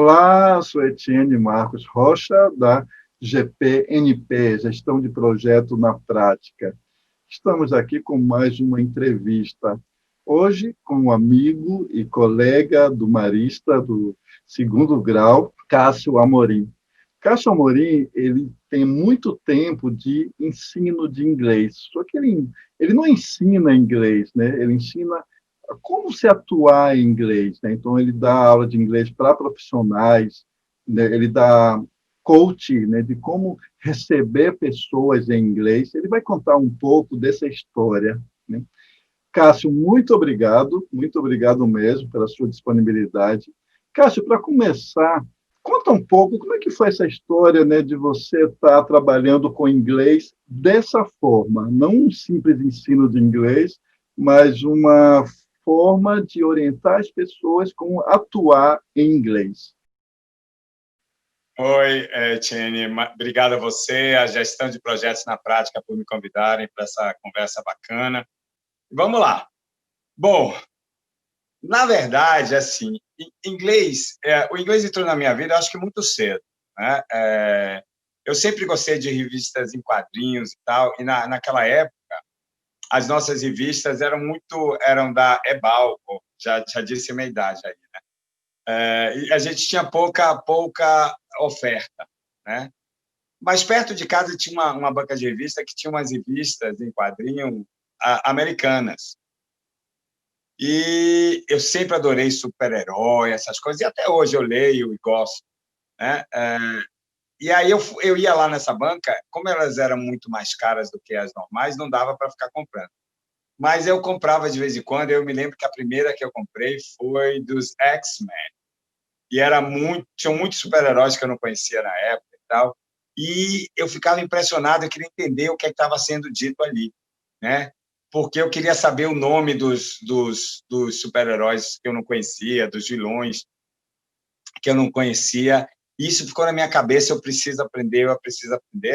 Olá, sou Etienne Marcos Rocha, da GPNP, Gestão de Projeto na Prática. Estamos aqui com mais uma entrevista. Hoje, com um amigo e colega do Marista, do segundo grau, Cássio Amorim. Cássio Amorim, ele tem muito tempo de ensino de inglês, só que ele não ensina inglês, né? Ele ensina como se atuar em inglês, né? Então, ele dá aula de inglês para profissionais, né? Ele dá coach, né? De como receber pessoas em inglês. Ele vai contar um pouco dessa história, né? Cássio, muito obrigado mesmo pela sua disponibilidade. Cássio, para começar, conta um pouco como é que foi essa história, né, de você estar trabalhando com inglês dessa forma, não um simples ensino de inglês, mas uma forma de orientar as pessoas como atuar em inglês. Oi, Tiene, obrigado a você, a Gestão de Projetos na Prática, por me convidarem para essa conversa bacana. Vamos lá. Bom, na verdade, assim, o inglês entrou na minha vida, acho que muito cedo, né? Eu sempre gostei de revistas em quadrinhos e tal, e naquela época as nossas revistas eram da Ebal, já disse a minha idade aí, né? E a gente tinha pouca oferta, né? Mas perto de casa tinha uma banca de revista que tinha umas revistas em quadrinho americanas. E eu sempre adorei super-herói, essas coisas, e até hoje eu leio e gosto, né? E aí eu ia lá nessa banca, como elas eram muito mais caras do que as normais, não dava para ficar comprando. Mas eu comprava de vez em quando, eu me lembro que a primeira que eu comprei foi dos X-Men. E tinham muitos super-heróis que eu não conhecia na época e tal. E eu ficava impressionado, eu queria entender o que estava sendo dito ali, né? Porque eu queria saber o nome dos super-heróis que eu não conhecia, dos vilões que eu não conhecia. Isso ficou na minha cabeça, eu preciso aprender. Eu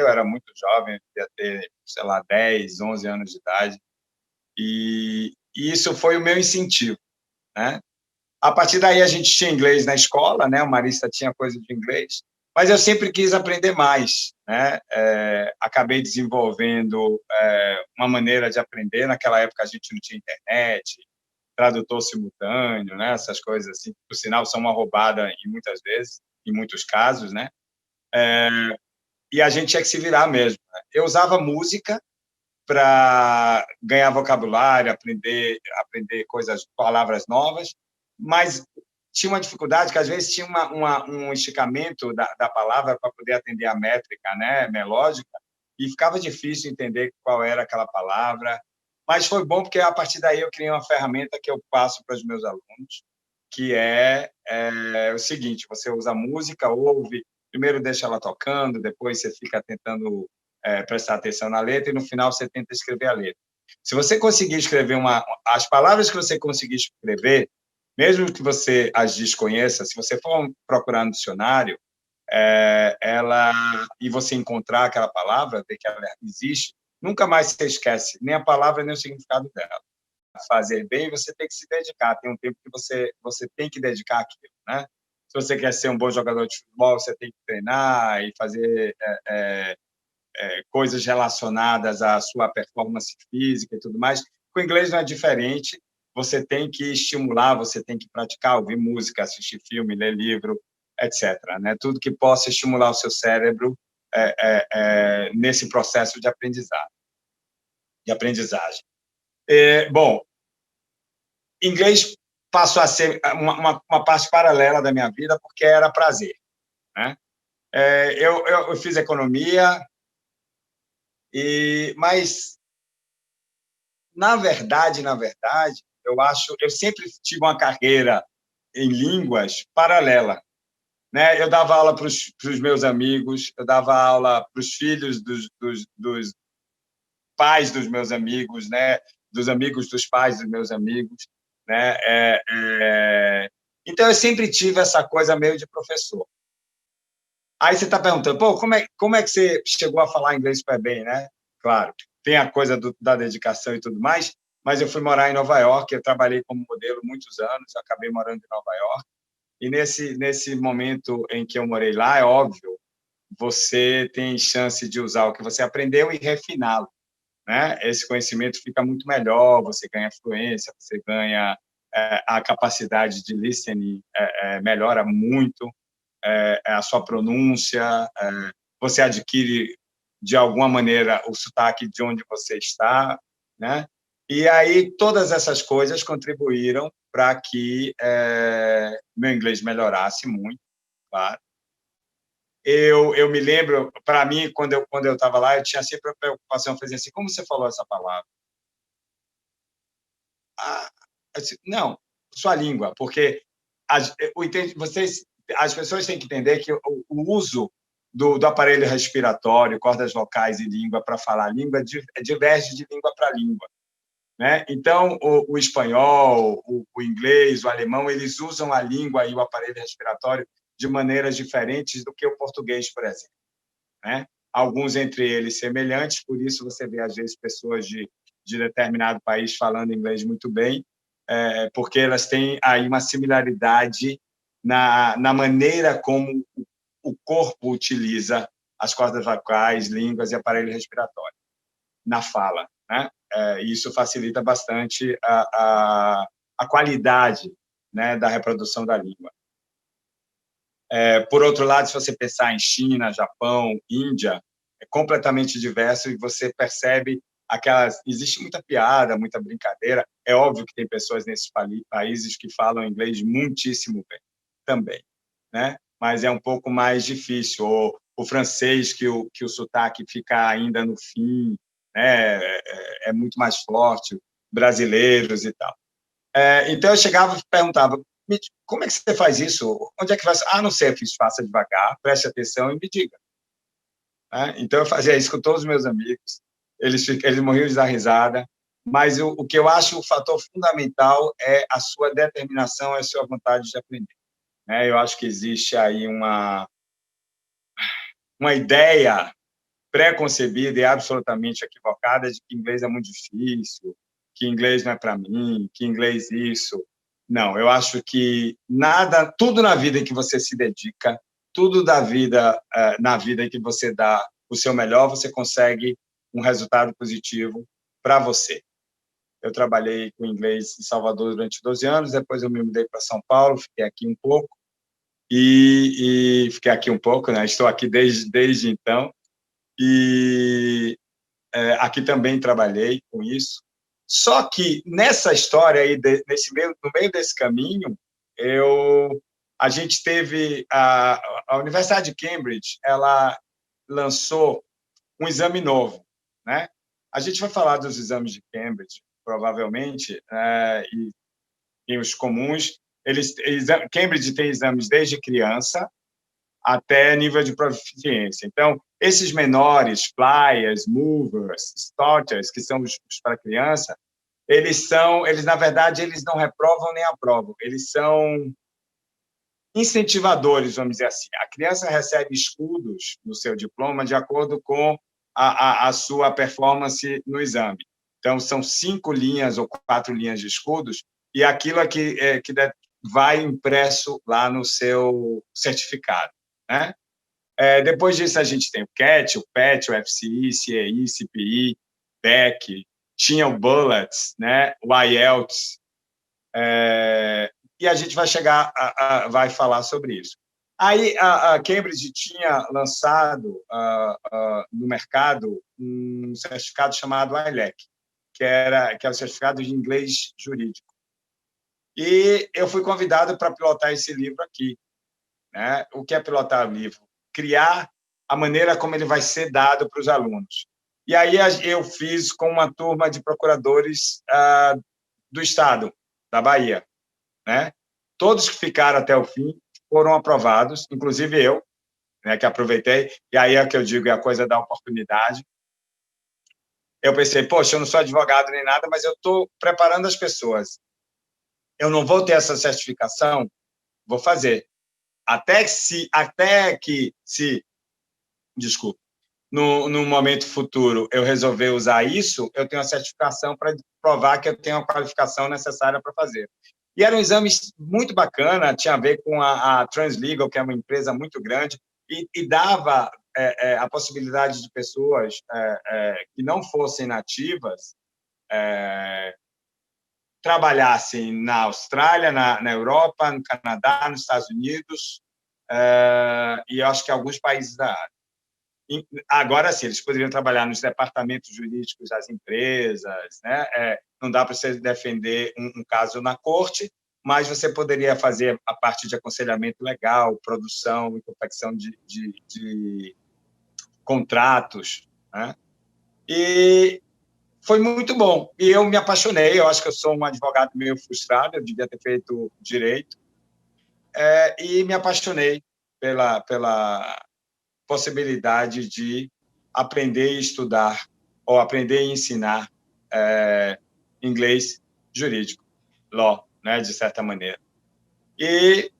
era muito jovem, eu devia ter, sei lá, 10, 11 anos de idade. E isso foi o meu incentivo, né? A partir daí, a gente tinha inglês na escola, né? O Marista tinha coisa de inglês, mas eu sempre quis aprender mais, né? Acabei desenvolvendo uma maneira de aprender. Naquela época, a gente não tinha internet, tradutor simultâneo, né? Essas coisas assim, por sinal, são uma roubada em muitos casos, né? E a gente tinha que se virar mesmo, né? Eu usava música para ganhar vocabulário, aprender palavras novas, mas tinha uma dificuldade que às vezes tinha um esticamento da palavra para poder atender a métrica, né, melódica, e ficava difícil entender qual era aquela palavra. Mas foi bom porque a partir daí eu criei uma ferramenta que eu passo para os meus alunos, que é o seguinte: você usa a música, ouve, primeiro deixa ela tocando, depois você fica tentando prestar atenção na letra, e no final você tenta escrever a letra. Se você conseguir escrever as palavras que você conseguir escrever, mesmo que você as desconheça, se você for procurar no dicionário, e você encontrar aquela palavra, ver que ela existe, nunca mais você esquece nem a palavra nem o significado dela. Fazer bem, você tem que se dedicar. Tem um tempo que você tem que dedicar aquilo, né? Se você quer ser um bom jogador de futebol, você tem que treinar e fazer coisas relacionadas à sua performance física e tudo mais. Com o inglês não é diferente. Você tem que estimular, você tem que praticar, ouvir música, assistir filme, ler livro, etc. Né? Tudo que possa estimular o seu cérebro nesse processo de aprendizagem. Bom, inglês passou a ser uma parte paralela da minha vida porque era prazer, né? Eu fiz economia, mas na verdade, eu sempre tive uma carreira em línguas paralela, né? Eu dava aula para os meus amigos, eu dava aula para os filhos dos pais dos meus amigos, né? Dos amigos dos pais dos meus amigos, né? Então eu sempre tive essa coisa meio de professor. Aí você está perguntando, pô, como é que você chegou a falar inglês super bem, né? Claro, tem a coisa da dedicação e tudo mais, mas eu fui morar em Nova York, eu trabalhei como modelo muitos anos, eu acabei morando em Nova York, E nesse momento em que eu morei lá, é óbvio, você tem chance de usar o que você aprendeu e refiná-lo, né? Esse conhecimento fica muito melhor, você ganha fluência, você ganha a capacidade de listening, melhora muito, a sua pronúncia, você adquire, de alguma maneira, o sotaque de onde você está, né? E aí todas essas coisas contribuíram para que meu inglês melhorasse muito, claro. Eu me lembro, para mim, quando eu estava lá, eu tinha sempre a preocupação, eu fazia assim, como você falou essa palavra? Ah, assim, não, sua língua, porque as pessoas têm que entender que o uso do aparelho respiratório, cordas vocais e língua para falar a língua diverge de língua para língua, né? Então, o espanhol, o inglês, o alemão, eles usam a língua e o aparelho respiratório de maneiras diferentes do que o português, por exemplo, né? Alguns entre eles semelhantes, por isso você vê, às vezes, pessoas de determinado país falando inglês muito bem, porque elas têm aí uma similaridade na maneira como o corpo utiliza as cordas vocais, línguas e aparelho respiratório na fala, né? Isso facilita bastante a qualidade, né, da reprodução da língua. Por outro lado, se você pensar em China, Japão, Índia, é completamente diverso e você percebe aquelas... Existe muita piada, muita brincadeira. É óbvio que tem pessoas nesses países que falam inglês muitíssimo bem também, né? Mas é um pouco mais difícil. O francês, que o sotaque fica ainda no fim, né? É muito mais forte, brasileiros e tal. Então, eu chegava e perguntava, como é que você faz isso? Onde é que vai? Ah, não sei, eu fiz, faça devagar, preste atenção e me diga. Então, eu fazia isso com todos os meus amigos, eles morriam de dar risada, mas o que eu acho o fator fundamental é a sua determinação, a sua vontade de aprender. Eu acho que existe aí uma ideia pré-concebida e absolutamente equivocada de que inglês é muito difícil, que inglês não é para mim, que inglês isso. Não, eu acho que tudo na vida em que você se dedica, tudo na vida em que você dá o seu melhor, você consegue um resultado positivo para você. Eu trabalhei com inglês em Salvador durante 12 anos, depois eu me mudei para São Paulo, fiquei aqui um pouco, fiquei aqui um pouco, né? Estou aqui desde então, e aqui também trabalhei com isso. Só que nessa história aí, no meio desse caminho, a gente teve a Universidade de Cambridge, ela lançou um exame novo, né? A gente vai falar dos exames de Cambridge, provavelmente, e os comuns. Cambridge tem exames desde criança até nível de proficiência. Então, esses menores, flyers, movers, starters, que são os para criança, eles, na verdade, eles não reprovam nem aprovam, eles são incentivadores, vamos dizer assim. A criança recebe escudos no seu diploma de acordo com a sua performance no exame. Então, são 5 linhas ou 4 linhas de escudos, e aquilo que vai impresso lá no seu certificado, né? Depois disso, a gente tem o CAT, o PET, o FCI, CEI, CPI, BEC, tinha o Bullets, né? O IELTS, e a gente vai falar sobre isso. Aí, a Cambridge tinha lançado no mercado um certificado chamado ILEC, que é o certificado de inglês jurídico. E eu fui convidado para pilotar esse livro aqui, né? O que é pilotar o livro? Criar a maneira como ele vai ser dado para os alunos. E aí eu fiz com uma turma de procuradores do Estado, da Bahia, né? Todos que ficaram até o fim foram aprovados, inclusive eu, né, que aproveitei. E aí é que eu digo, é a coisa da oportunidade. Eu pensei, poxa, eu não sou advogado nem nada, mas eu estou preparando as pessoas. Eu não vou ter essa certificação, vou fazer. Até que se desculpa, no momento futuro eu resolver usar isso, eu tenho a certificação para provar que eu tenho a qualificação necessária para fazer. E era um exame muito bacana, tinha a ver com a Translegal, que é uma empresa muito grande, e dava a possibilidade de pessoas que não fossem nativas trabalhassem na Austrália, na Europa, no Canadá, nos Estados Unidos, e acho que alguns países da Ásia. Agora, sim, eles poderiam trabalhar nos departamentos jurídicos das empresas, né? Não dá para você defender um caso na corte, mas você poderia fazer a parte de aconselhamento legal, produção e confecção de contratos, né? E foi muito bom. E eu me apaixonei. Eu acho que eu sou um advogado meio frustrado, eu devia ter feito direito, e me apaixonei pela possibilidade de aprender e estudar, ou aprender e ensinar inglês jurídico, law, né, de certa maneira. E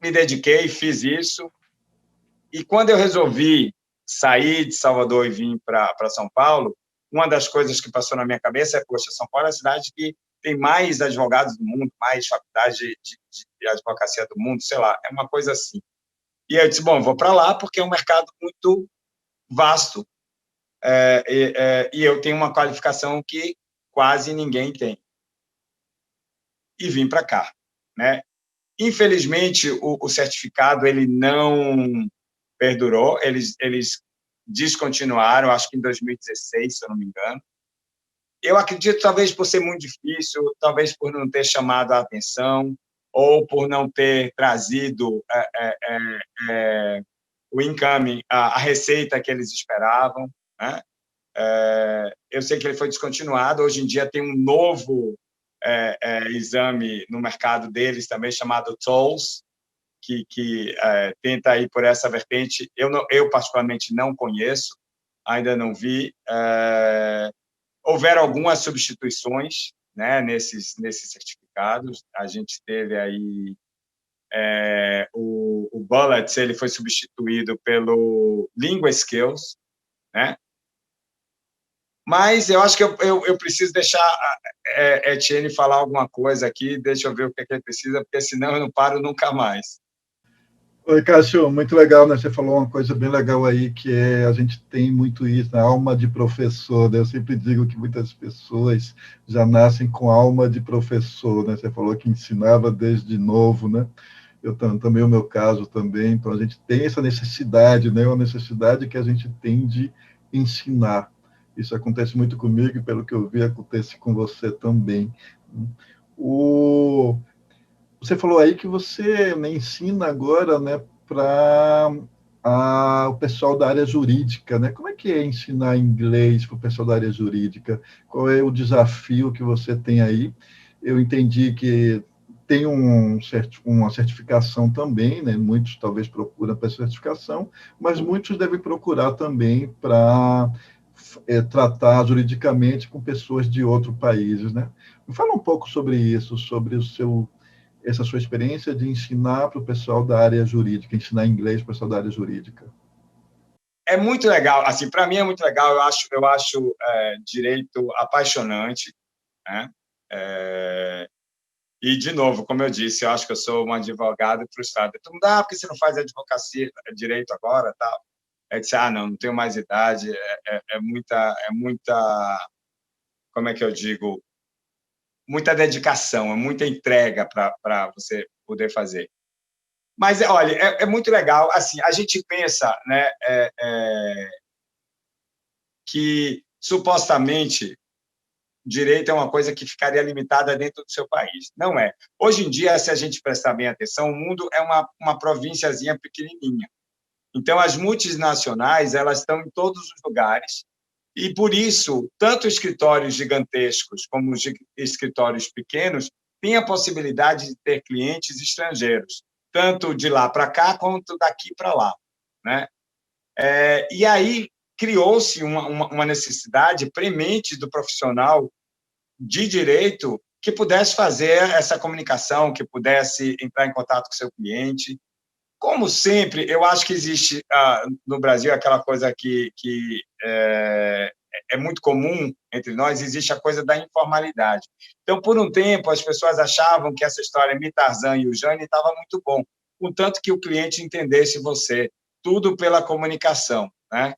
me dediquei, fiz isso, e quando eu resolvi sair de Salvador e vir para São Paulo, uma das coisas que passou na minha cabeça é, poxa, São Paulo é a cidade que tem mais advogados do mundo, mais faculdade de advocacia do mundo, sei lá, é uma coisa assim. E eu disse, bom, vou para lá porque é um mercado muito vasto, e eu tenho uma qualificação que quase ninguém tem. E vim para cá, né? Infelizmente, o certificado ele não perdurou, eles descontinuaram, acho que em 2016, se eu não me engano. Eu acredito, talvez por ser muito difícil, talvez por não ter chamado a atenção, ou por não ter trazido o income, a receita que eles esperavam, né? Eu sei que ele foi descontinuado, hoje em dia tem um novo exame no mercado deles também, chamado TOLS, que tenta ir por essa vertente. Eu particularmente não conheço, ainda não vi. Houveram algumas substituições, né, nesses certificados. A gente teve aí o Bullets, ele foi substituído pelo Lingua Skills, né? Mas eu acho que eu preciso deixar a Etienne falar alguma coisa aqui, deixa eu ver o que ele precisa, porque senão eu não paro nunca mais. Oi, Cássio, muito legal, né? Você falou uma coisa bem legal aí, que a gente tem muito isso, né? Alma de professor, né? Eu sempre digo que muitas pessoas já nascem com alma de professor, né? Você falou que ensinava desde novo, né? Eu também, o meu caso também, então a gente tem essa necessidade, né? Uma necessidade que a gente tem de ensinar. Isso acontece muito comigo e, pelo que eu vi, acontece com você também. Você falou aí que você, né, ensina agora, né, para o pessoal da área jurídica, né? Como é que é ensinar inglês para o pessoal da área jurídica? Qual é o desafio que você tem aí? Eu entendi que tem uma certificação também, né? Muitos talvez procuram para certificação, mas muitos devem procurar também para tratar juridicamente com pessoas de outros países, né? Me fala um pouco sobre isso, sobre essa sua experiência de ensinar para o pessoal da área jurídica, ensinar inglês para o pessoal da área jurídica. É muito legal, assim, para mim é muito legal, eu acho direito apaixonante, né? E, de novo, como eu disse, eu acho que eu sou um advogado frustrado. Todo mundo, porque você não faz advocacia, direito agora, tal. Eu disse, não tenho mais idade, muita, como é que eu digo, muita dedicação, é muita entrega para você poder fazer. Mas, olha, é muito legal. Assim, a gente pensa, né, que, supostamente, direito é uma coisa que ficaria limitada dentro do seu país. Não é. Hoje em dia, se a gente prestar bem atenção, o mundo é uma provínciazinha pequenininha. Então, as multinacionais elas estão em todos os lugares e, por isso, tanto escritórios gigantescos como os escritórios pequenos têm a possibilidade de ter clientes estrangeiros, tanto de lá para cá quanto daqui para lá, né? E aí criou-se uma necessidade premente do profissional de direito que pudesse fazer essa comunicação, que pudesse entrar em contato com seu cliente. Como sempre, eu acho que existe no Brasil aquela coisa que é muito comum entre nós, existe a coisa da informalidade. Então, por um tempo, as pessoas achavam que essa história Mi, Tarzan e o Jane estava muito bom, contanto que o cliente entendesse você, tudo pela comunicação, né?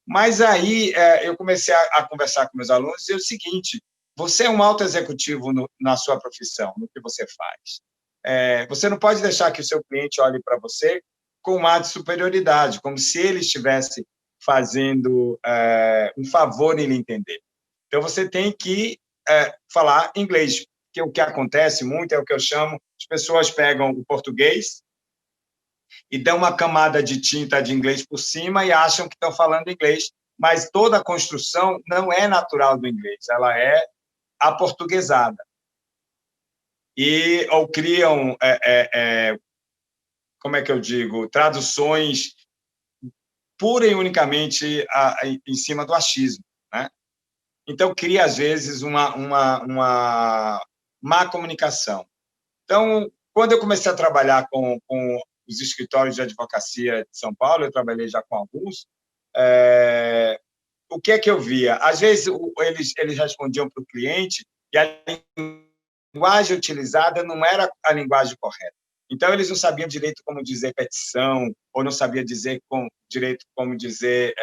Mas aí eu comecei a conversar com meus alunos e dizer o seguinte: você é um alto executivo na sua profissão, no que você faz. Você não pode deixar que o seu cliente olhe para você com um ar de superioridade, como se ele estivesse fazendo um favor em lhe entender. Então, você tem que falar inglês, que o que acontece muito é o que eu chamo, as pessoas pegam o português e dão uma camada de tinta de inglês por cima e acham que estão falando inglês, mas toda a construção não é natural do inglês, ela é aportuguesada. Ou criam, como é que eu digo, traduções pura e unicamente em cima do achismo, né? Então, cria, às vezes, uma má comunicação. Então, quando eu comecei a trabalhar com os escritórios de advocacia de São Paulo, eu trabalhei já com alguns, o que é que eu via? Às vezes, eles respondiam para o cliente e a linguagem utilizada não era a linguagem correta. Então, eles não sabiam direito como dizer petição, ou não sabiam dizer direito como dizer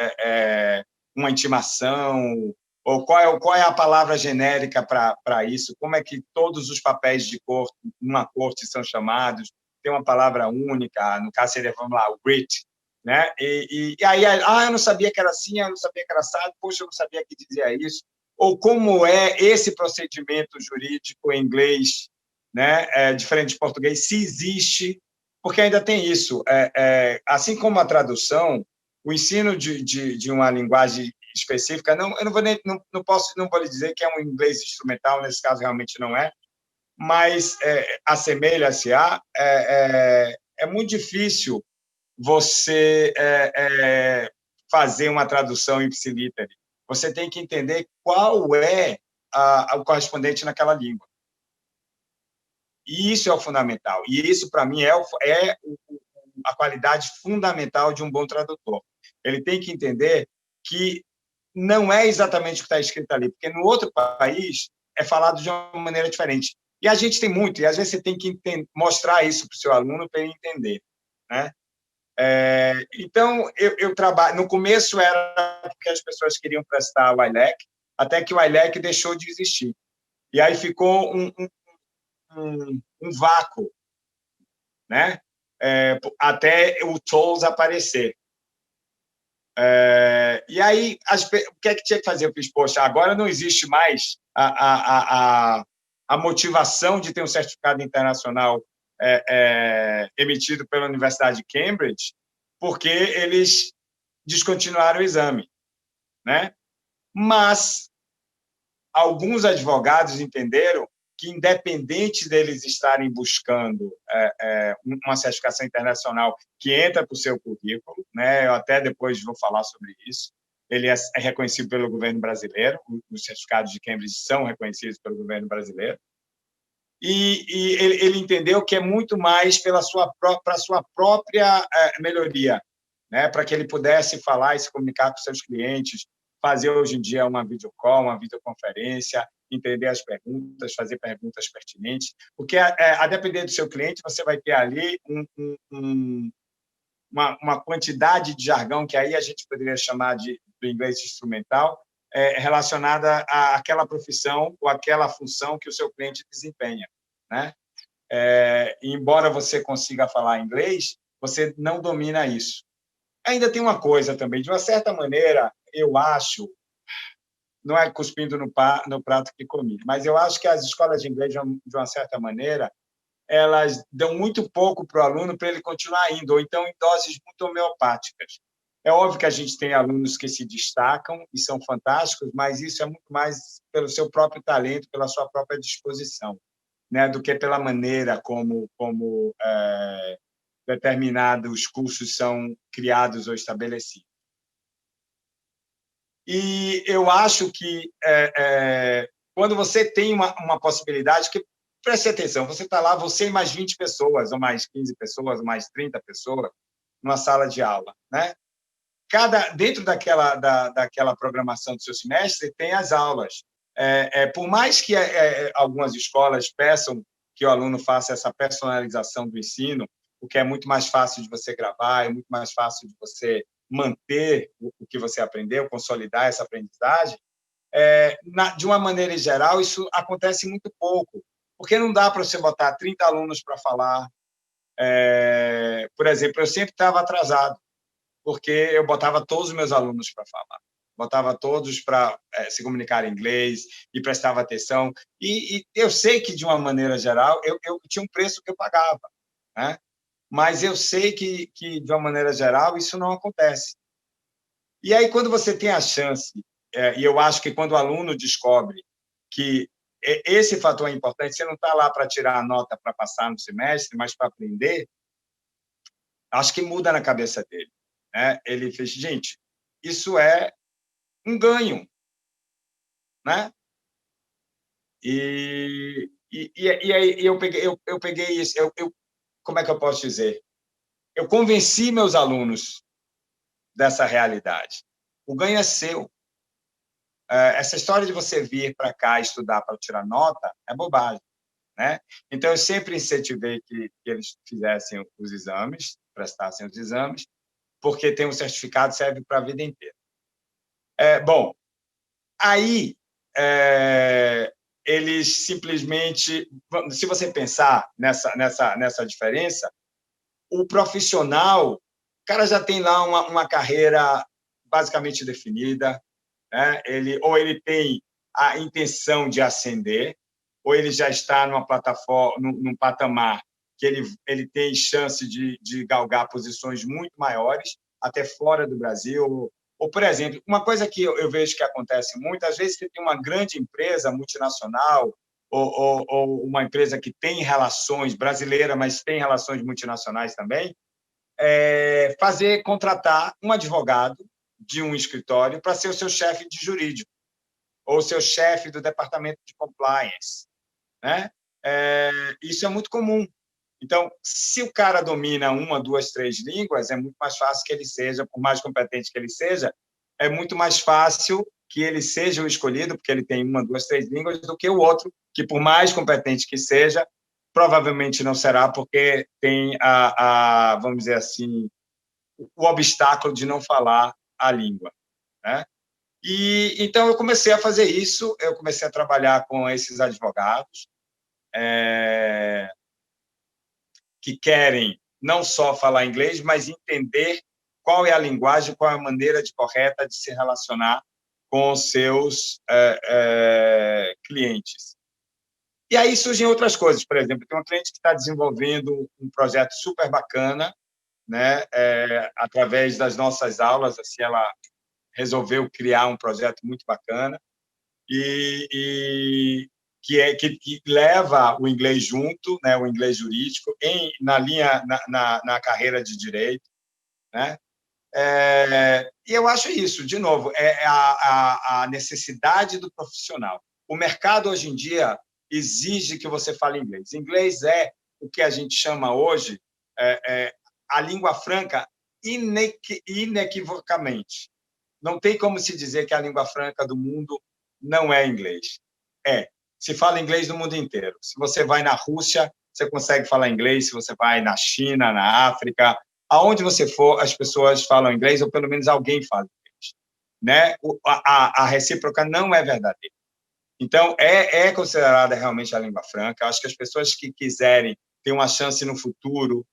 uma intimação, ou qual é a palavra genérica para isso, como é que todos os papéis de corte, numa corte são chamados, tem uma palavra única, no caso seria, vamos lá, o writ, né? E aí, eu não sabia que era assim, eu não sabia que era assado, poxa, eu não sabia que dizia isso, ou como é esse procedimento jurídico em inglês, né? Diferente de português, se existe, porque ainda tem isso, assim como a tradução, o ensino de uma linguagem específica, eu não vou lhe dizer que é um inglês instrumental, nesse caso realmente não é, mas assemelha-se é muito difícil você fazer uma tradução ipsilítere. Você tem que entender qual é o correspondente naquela língua. E isso é o fundamental. E isso, para mim, é a qualidade fundamental de um bom tradutor. Ele tem que entender que não é exatamente o que está escrito ali, porque no outro país é falado de uma maneira diferente. E a gente tem muito, e às vezes você tem que mostrar isso para o seu aluno para ele entender, né? Então, eu trabalho... No começo era porque as pessoas queriam prestar o ILEC, até que o ILEC deixou de existir. E aí ficou um vácuo, né? Até o TOLS aparecer. E aí, o que é que tinha que fazer? Eu fiz, poxa, agora não existe mais a motivação de ter um certificado internacional emitido pela Universidade de Cambridge, porque eles descontinuaram o exame, né? Mas alguns advogados entenderam que, independente deles estarem buscando uma certificação internacional que entra para o seu currículo, né? Eu até depois vou falar sobre isso, ele é reconhecido pelo governo brasileiro, os certificados de Cambridge são reconhecidos pelo governo brasileiro, e ele entendeu que é muito mais para a sua própria melhoria, né? Para que ele pudesse falar e se comunicar com seus clientes, fazer hoje em dia uma videocall, uma videoconferência, entender as perguntas, fazer perguntas pertinentes, porque a depender do seu cliente, você vai ter ali uma quantidade de jargão que aí a gente poderia chamar do inglês instrumental, relacionada àquela profissão ou àquela função que o seu cliente desempenha, né? Embora você consiga falar inglês, você não domina isso. Ainda tem uma coisa também, de uma certa maneira, eu acho, não é cuspindo no prato que comi, mas eu acho que as escolas de inglês, de uma certa maneira, elas dão muito pouco para o aluno para ele continuar indo, ou então em doses muito homeopáticas. É óbvio que a gente tem alunos que se destacam e são fantásticos, mas isso é muito mais pelo seu próprio talento, pela sua própria disposição, né, do que pela maneira como determinados cursos são criados ou estabelecidos. E eu acho que quando você tem uma possibilidade, que preste atenção, você está lá, você e mais 20 pessoas, ou mais 15 pessoas, ou mais 30 pessoas, numa sala de aula, né? dentro daquela programação do seu semestre, tem as aulas. Por mais que algumas escolas peçam que o aluno faça essa personalização do ensino, o que é muito mais fácil de você gravar, é muito mais fácil de você manter o que você aprendeu, consolidar essa aprendizagem, de uma maneira geral, isso acontece muito pouco, porque não dá para você botar 30 alunos para falar. Por exemplo, eu sempre estava atrasado, porque eu botava todos os meus alunos para falar, botava todos para se comunicar em inglês e prestava atenção. E eu sei que, de uma maneira geral, eu tinha um preço que eu pagava, né? Mas eu sei que, de uma maneira geral, isso não acontece. E aí, quando você tem a chance, e eu acho que quando o aluno descobre que esse fator é importante, você não está lá para tirar a nota para passar no semestre, mas para aprender, acho que muda na cabeça dele, né? Ele fez, gente, isso é um ganho, né? E aí eu peguei isso, como é que eu posso dizer? Eu convenci meus alunos dessa realidade. O ganho é seu. Essa história de você vir para cá estudar para tirar nota é bobagem, né? Então, eu sempre incentivei que eles fizessem os exames, prestassem os exames, porque tem um certificado que serve para a vida inteira. Bom, aí eles simplesmente, se você pensar nessa diferença, o profissional, o cara já tem lá uma carreira basicamente definida, né? Ou ele tem a intenção de ascender, ou ele já está numa plataforma, num patamar que ele tem chance de galgar posições muito maiores, até fora do Brasil. Ou, por exemplo, uma coisa que eu vejo que acontece muito, às vezes você tem uma grande empresa multinacional, ou uma empresa que tem relações brasileira, mas tem relações multinacionais também, contratar um advogado de um escritório para ser o seu chefe de jurídico, ou o seu chefe do departamento de compliance, né? Isso é muito comum. Então, se o cara domina uma, duas, três línguas, é muito mais fácil que ele seja, por mais competente que ele seja, é muito mais fácil que ele seja o escolhido, porque ele tem uma, duas, três línguas, do que o outro, que, por mais competente que seja, provavelmente não será, porque tem vamos dizer assim, o obstáculo de não falar a língua, né? E então eu comecei a fazer isso, eu comecei a trabalhar com esses advogados que querem não só falar inglês, mas entender qual é a linguagem, qual é a maneira correta de se relacionar com os seus clientes. E aí surgem outras coisas, por exemplo, tem uma cliente que está desenvolvendo um projeto super bacana, né? Através das nossas aulas, assim, ela resolveu criar um projeto muito bacana e que leva o inglês junto, né, o inglês jurídico, na carreira de direito, né? E eu acho isso, de novo, a necessidade do profissional. O mercado, hoje em dia, exige que você fale inglês. Inglês é o que a gente chama hoje a língua franca inequivocamente. Não tem como se dizer que a língua franca do mundo não é inglês. Se fala inglês no mundo inteiro. Se você vai na Rússia, você consegue falar inglês. Se você vai na China, na África, aonde você for, as pessoas falam inglês, ou pelo menos alguém fala inglês, né? A recíproca não é verdadeira. Então, é considerada realmente a língua franca. Acho que as pessoas que quiserem ter uma chance no futuro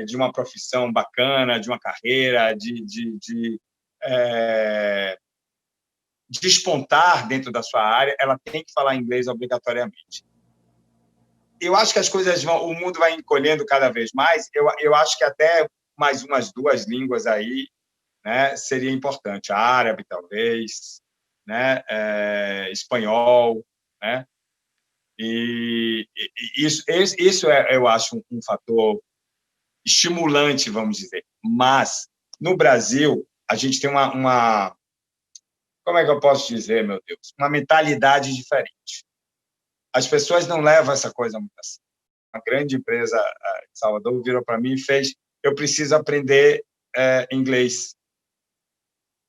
de uma profissão bacana, de uma carreira, de despontar dentro da sua área, ela tem que falar inglês obrigatoriamente. Eu acho que o mundo vai encolhendo cada vez mais. Eu acho que até mais umas duas línguas aí, né, seria importante. Árabe, talvez, né, espanhol, né? E isso eu acho um fator estimulante, vamos dizer. Mas, no Brasil, a gente tem como é que eu posso dizer, meu Deus? Uma mentalidade diferente. As pessoas não levam essa coisa muito assim. Uma grande empresa de Salvador virou para mim e fez: eu preciso aprender inglês.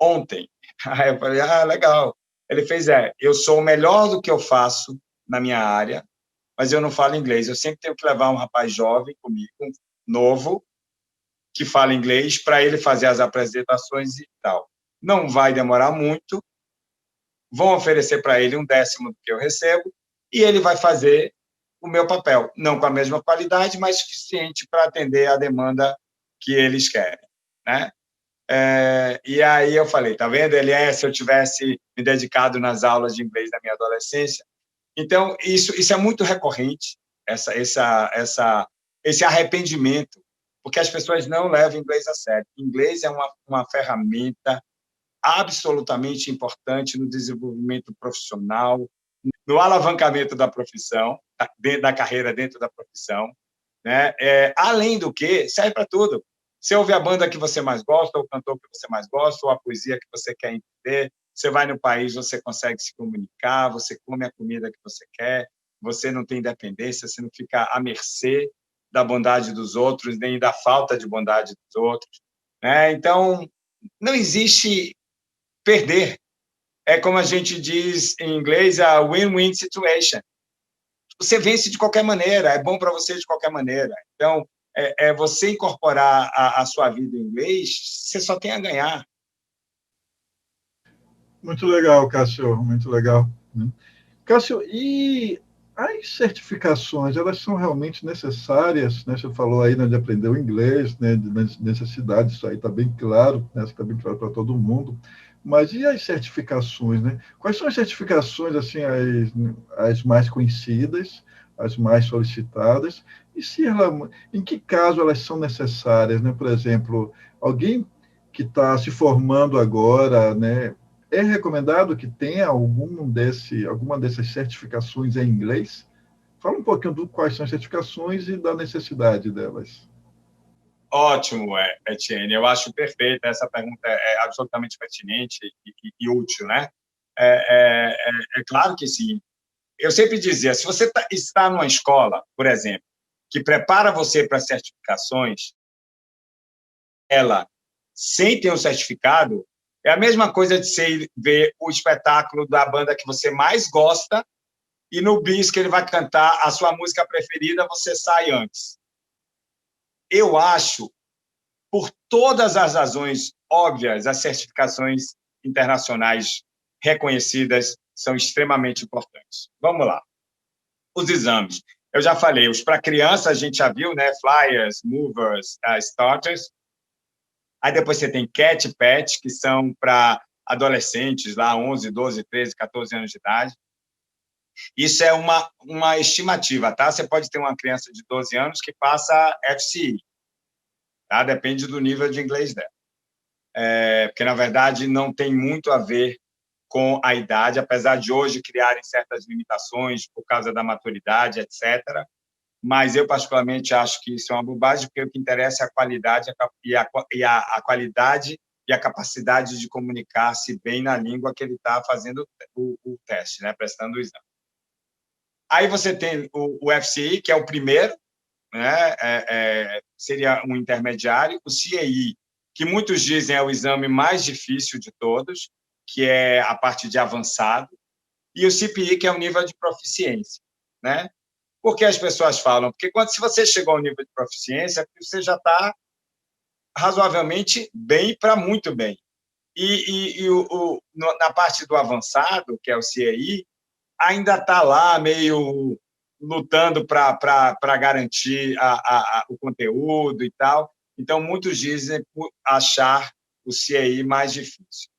ontem. Aí eu falei, legal. Ele fez, eu sou o melhor do que eu faço na minha área, mas eu não falo inglês. Eu sempre tenho que levar um rapaz jovem comigo, novo, que fala inglês, para ele fazer as apresentações e tal. Não vai demorar muito, vão oferecer para ele 1/10 do que eu recebo, e ele vai fazer o meu papel. Não com a mesma qualidade, mas suficiente para atender a demanda que eles querem, né? E aí eu falei, tá vendo, Elié, se eu tivesse me dedicado nas aulas de inglês da minha adolescência. Então, isso é muito recorrente, esse arrependimento, porque as pessoas não levam inglês a sério. Inglês é uma ferramenta absolutamente importante no desenvolvimento profissional, no alavancamento da profissão, da carreira dentro da profissão, né? Além do que, serve para tudo. Você ouve a banda que você mais gosta, ou o cantor que você mais gosta, ou a poesia que você quer entender, você vai no país, você consegue se comunicar, você come a comida que você quer, você não tem dependência, você não fica à mercê da bondade dos outros, nem da falta de bondade dos outros, né? Então, não existe perder. É como a gente diz em inglês, a win-win situation. Você vence de qualquer maneira, é bom para você de qualquer maneira. Então, você incorporar a sua vida em inglês, você só tem a ganhar. Muito legal, Cássio, muito legal. Cássio, e as certificações, elas são realmente necessárias, né? Você falou aí, né, de aprender o inglês, né, de necessidade, isso aí está bem claro, né, está bem claro para todo mundo. Mas e as certificações, né? Quais são as certificações, assim, as mais conhecidas, as mais solicitadas, e em que caso elas são necessárias, né? Por exemplo, alguém que está se formando agora, né? É recomendado que tenha alguma dessas certificações em inglês? Fala um pouquinho do quais são as certificações e da necessidade delas. Ótimo, Etienne. Eu acho perfeita. Essa pergunta é absolutamente pertinente e útil, né? É claro que sim. Eu sempre dizia, se você está numa escola, por exemplo, que prepara você para certificações, ela sem ter um certificado, é a mesma coisa de você ver o espetáculo da banda que você mais gosta e no bis que ele vai cantar a sua música preferida, você sai antes. Eu acho, por todas as razões óbvias, as certificações internacionais reconhecidas são extremamente importantes. Vamos lá. Os exames. Eu já falei, os para criança a gente já viu, né? Flyers, movers, starters. Aí depois você tem CAT e PET, que são para adolescentes, lá 11, 12, 13, 14 anos de idade. Isso é uma estimativa, tá? Você pode ter uma criança de 12 anos que passa FCE, tá? Depende do nível de inglês dela. Porque, na verdade, não tem muito a ver com a idade, apesar de hoje criarem certas limitações por causa da maturidade, etc. Mas eu, particularmente, acho que isso é uma bobagem, porque o que interessa é a qualidade a qualidade e a capacidade de comunicar-se bem na língua que ele está fazendo o teste, né? Prestando o exame. Aí você tem o FCI, que é o primeiro, né? Seria um intermediário, o CAI, que muitos dizem é o exame mais difícil de todos, que é a parte de avançado, e o CPI, que é o nível de proficiência, né? Por que as pessoas falam? Porque se você chegou ao nível de proficiência, você já está razoavelmente bem para muito bem. Na parte do avançado, que é o CAI, ainda está lá meio lutando para garantir o conteúdo e tal. Então, muitos dizem achar o CAI mais difícil.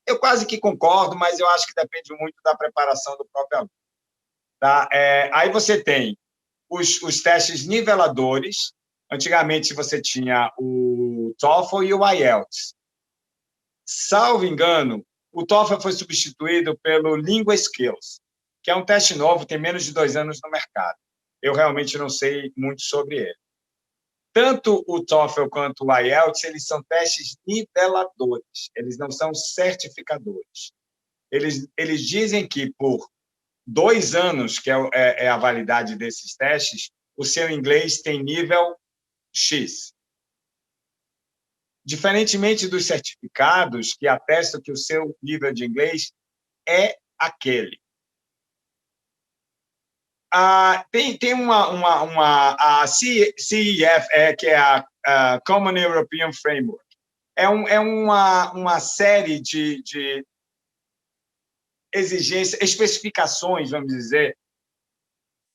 Eu quase que concordo, mas eu acho que depende muito da preparação do próprio aluno. Tá? Aí você tem os testes niveladores. Antigamente, você tinha o TOEFL e o IELTS. Salvo engano, o TOEFL foi substituído pelo Lingua Skills, que é um teste novo, tem menos de 2 anos no mercado. Eu realmente não sei muito sobre ele. Tanto o TOEFL quanto o IELTS, eles são testes niveladores, eles não são certificadores. Eles dizem que, por 2 anos, que é a validade desses testes, o seu inglês tem nível X. diferentemente dos certificados que atestam que o seu nível de inglês é aquele. Tem a CEF, que é a Common European Framework. É uma série de exigências, especificações, vamos dizer,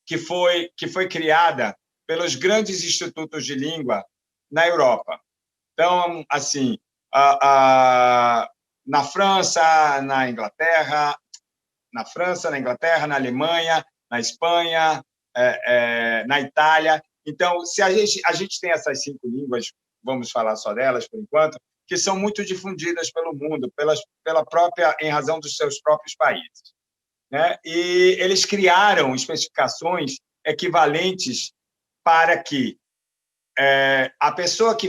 que foi criada pelos grandes institutos de língua na Europa. Então, assim, na França, na Inglaterra, na Alemanha, na Espanha, na Itália. Então, se a gente tem essas 5 línguas, vamos falar só delas por enquanto, que são muito difundidas pelo mundo, em razão dos seus próprios países, né? E eles criaram especificações equivalentes para que a pessoa que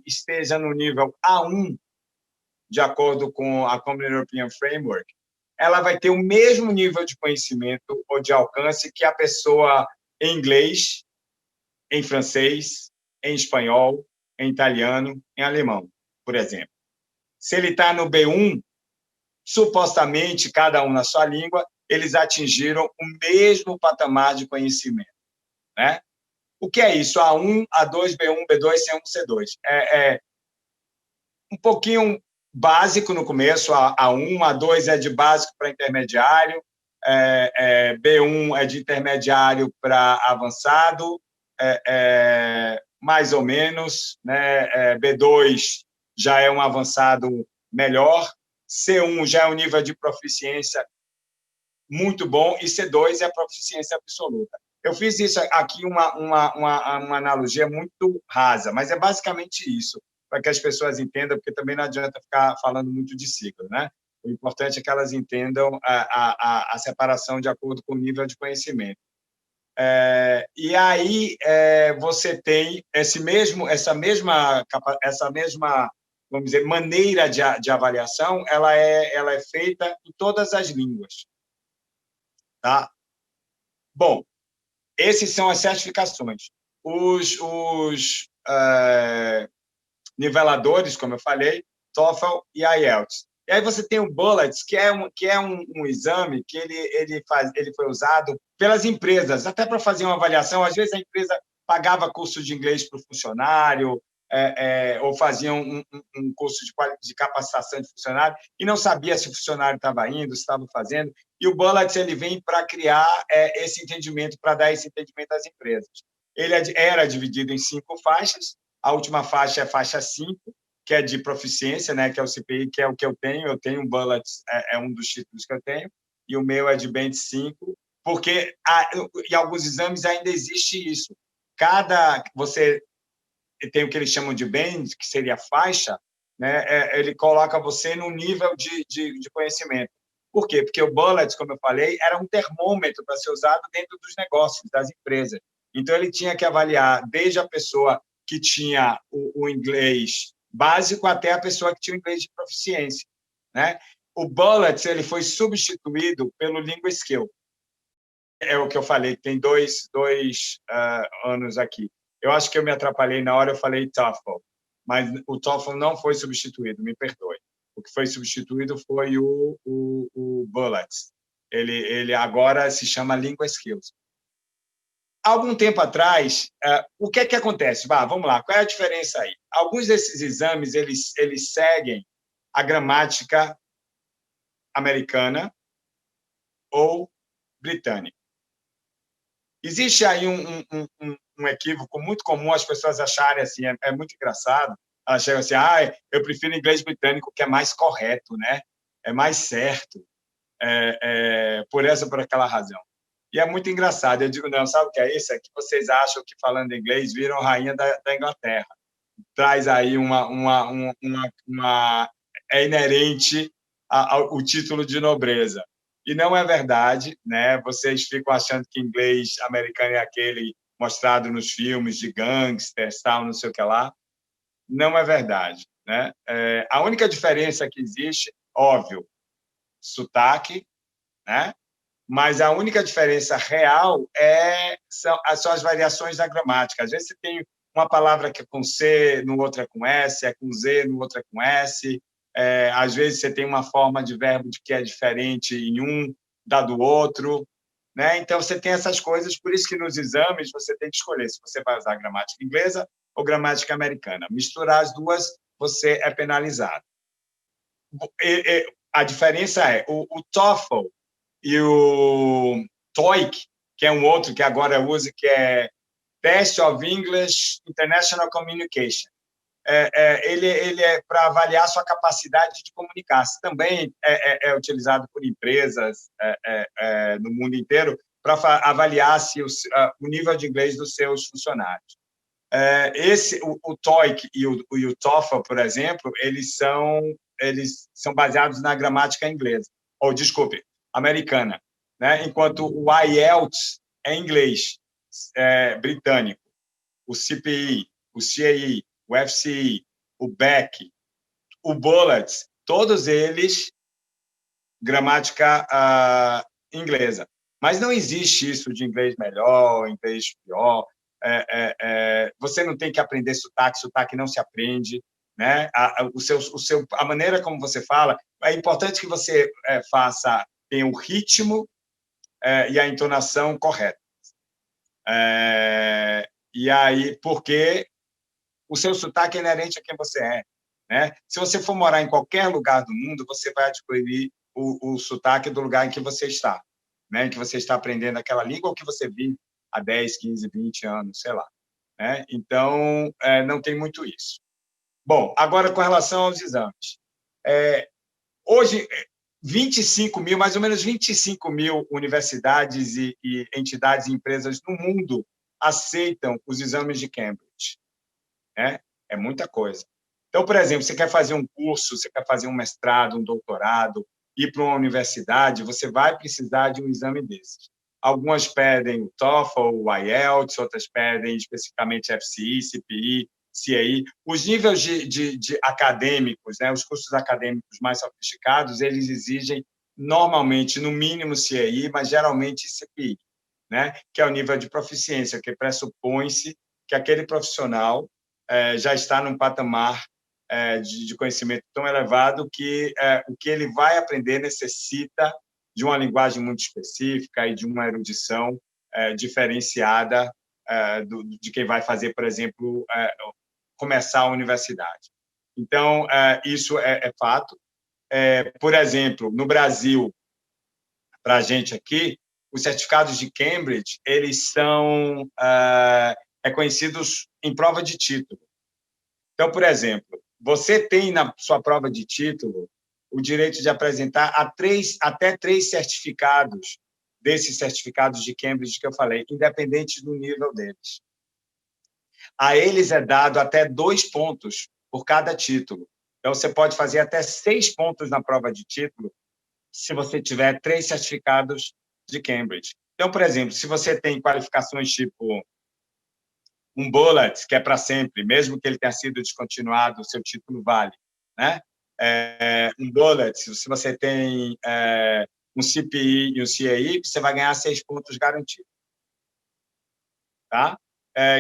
esteja no nível A1, de acordo com a Common European Framework, ela vai ter o mesmo nível de conhecimento ou de alcance que a pessoa em inglês, em francês, em espanhol, em italiano, em alemão, por exemplo. Se ele está no B1, supostamente, cada um na sua língua, eles atingiram o mesmo patamar de conhecimento, né? O que é isso? A1, A2, B1, B2, C1, C2. É um pouquinho básico no começo, A1, A2 é de básico para intermediário, B1 é de intermediário para avançado, mais ou menos, né? B2 já é um avançado melhor, C1 já é um nível de proficiência muito bom e C2 é a proficiência absoluta. Eu fiz isso aqui, uma analogia muito rasa, mas é basicamente isso, para que as pessoas entendam, porque também não adianta ficar falando muito de ciclo, né? O importante é que elas entendam a separação de acordo com o nível de conhecimento. E aí você tem essa mesma, vamos dizer, maneira de avaliação, ela é feita em todas as línguas, tá? Bom, esses são as certificações. Os niveladores, como eu falei, TOEFL e IELTS. E aí você tem o Bullets, que é um exame que ele foi usado pelas empresas, até para fazer uma avaliação. Às vezes a empresa pagava curso de inglês para o funcionário, ou fazia um curso de capacitação de funcionário e não sabia se o funcionário estava indo, se estava fazendo. E o Bullets ele vem para criar esse entendimento, para dar esse entendimento às empresas. Ele era dividido em 5 faixas. A última faixa é a faixa 5, que é de proficiência, né, que é o CPI, que é o que eu tenho. Eu tenho um Bullets, é um dos títulos que eu tenho, e o meu é de Band 5, porque em alguns exames ainda existe isso. Você tem o que eles chamam de Band, que seria faixa, né, ele coloca você num nível de conhecimento. Por quê? Porque o Bullets, como eu falei, era um termômetro para ser usado dentro dos negócios, das empresas. Então, ele tinha que avaliar desde a pessoa que tinha o inglês básico até a pessoa que tinha o inglês de proficiência, né? O Bullets ele foi substituído pelo LinguaSkill. É o que eu falei, tem dois anos aqui. Eu acho que eu me atrapalhei na hora, eu falei TOEFL, mas o TOEFL não foi substituído, me perdoe. O que foi substituído foi o Bullets. Ele agora se chama LinguaSkills. Algum tempo atrás, o que é que acontece? Vamos lá, qual é a diferença aí? Alguns desses exames eles seguem a gramática americana ou britânica. Existe aí um equívoco muito comum, as pessoas acharem assim, é muito engraçado, elas chegam assim, eu prefiro inglês britânico, que é mais correto, né? É mais certo, por aquela razão. E é muito engraçado. Eu digo, não, sabe o que é isso? É que vocês acham que, falando inglês, viram rainha da Inglaterra. Traz aí é inerente ao título de nobreza. E não é verdade, né? Vocês ficam achando que inglês americano é aquele mostrado nos filmes de gangsters, tal, não sei o que lá. Não é verdade, né? A única diferença que existe, óbvio, sotaque, né? Mas a única diferença real são as variações da gramática. Às vezes você tem uma palavra que é com C, no outro é com S, é com Z, no outro é com S. Às vezes você tem uma forma de verbo que é diferente em um da do outro, né? Então você tem essas coisas, por isso que nos exames você tem que escolher se você vai usar gramática inglesa ou gramática americana. Misturar as duas, você é penalizado. A diferença é o TOEFL e o TOEIC, que é um outro que agora usa, que é Test of English International Communication. Ele é para avaliar sua capacidade de comunicar-se. Também é utilizado por empresas no mundo inteiro para avaliar se o nível de inglês dos seus funcionários. O TOEIC e o TOEFL, por exemplo, eles são baseados na gramática inglesa, ou, desculpe, americana, né? Enquanto o IELTS é inglês, britânico, o CPI, o CAE, o FCE, o BEC, o Bullets, todos eles gramática inglesa. Mas não existe isso de inglês melhor, inglês pior. Você não tem que aprender sotaque não se aprende, né? A maneira como você fala, é importante que você tenha o ritmo e a entonação correta. E aí, porque o seu sotaque é inerente a quem você é, né? Se você for morar em qualquer lugar do mundo, você vai adquirir o sotaque do lugar em que você está, né? Em que você está aprendendo aquela língua ou que você vive há 10, 15, 20 anos, sei lá, né? Então, não tem muito isso. Bom, agora com relação aos exames. Hoje, 25 mil, mais ou menos 25 mil universidades e entidades e empresas no mundo aceitam os exames de Cambridge, né? É muita coisa. Então, por exemplo, você quer fazer um curso, você quer fazer um mestrado, um doutorado, ir para uma universidade, você vai precisar de um exame desses. Algumas pedem o TOEFL, o IELTS, outras pedem especificamente FCE, CPI, CAE. Os níveis de acadêmicos, né, os cursos acadêmicos mais sofisticados, eles exigem normalmente, no mínimo, CAE, mas geralmente CPI, né, que é o nível de proficiência, que pressupõe-se que aquele profissional já está num patamar de conhecimento tão elevado que o que ele vai aprender necessita de uma linguagem muito específica e de uma erudição diferenciada de quem vai fazer, por exemplo, começar a universidade. Então, isso é fato. Por exemplo, no Brasil, para a gente aqui, os certificados de Cambridge, eles são reconhecidos em prova de título. Então, por exemplo, você tem na sua prova de título o direito de apresentar até 3 certificados desses certificados de Cambridge que eu falei, independente do nível deles. A eles é dado até 2 pontos por cada título. Então, você pode fazer até 6 pontos na prova de título se você tiver 3 certificados de Cambridge. Então, por exemplo, se você tem qualificações tipo um bullet, que é para sempre, mesmo que ele tenha sido descontinuado, o seu título vale, né? Um bullet, se você tem um CPI e um CAI, você vai ganhar 6 pontos garantidos. Tá?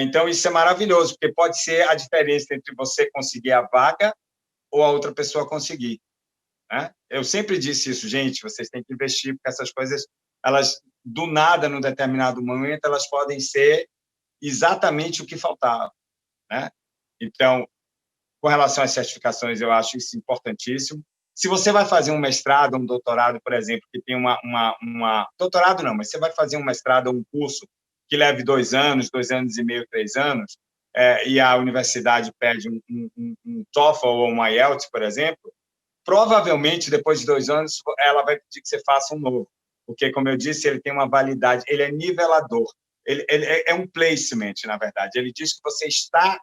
Então, isso é maravilhoso, porque pode ser a diferença entre você conseguir a vaga ou a outra pessoa conseguir. Né? Eu sempre disse isso, gente, vocês têm que investir, porque essas coisas, elas, do nada, num determinado momento, elas podem ser exatamente o que faltava. Né? Então, com relação às certificações, eu acho isso importantíssimo. Se você vai fazer um mestrado, um doutorado, por exemplo, que tem doutorado não, mas você vai fazer um mestrado ou um curso que leve 2 anos, 2 anos e meio, 3 anos, e a universidade pede um TOEFL ou um IELTS, por exemplo, provavelmente, depois de 2 anos, ela vai pedir que você faça um novo, porque, como eu disse, ele tem uma validade, ele é nivelador, ele é um placement, na verdade. Ele diz que você está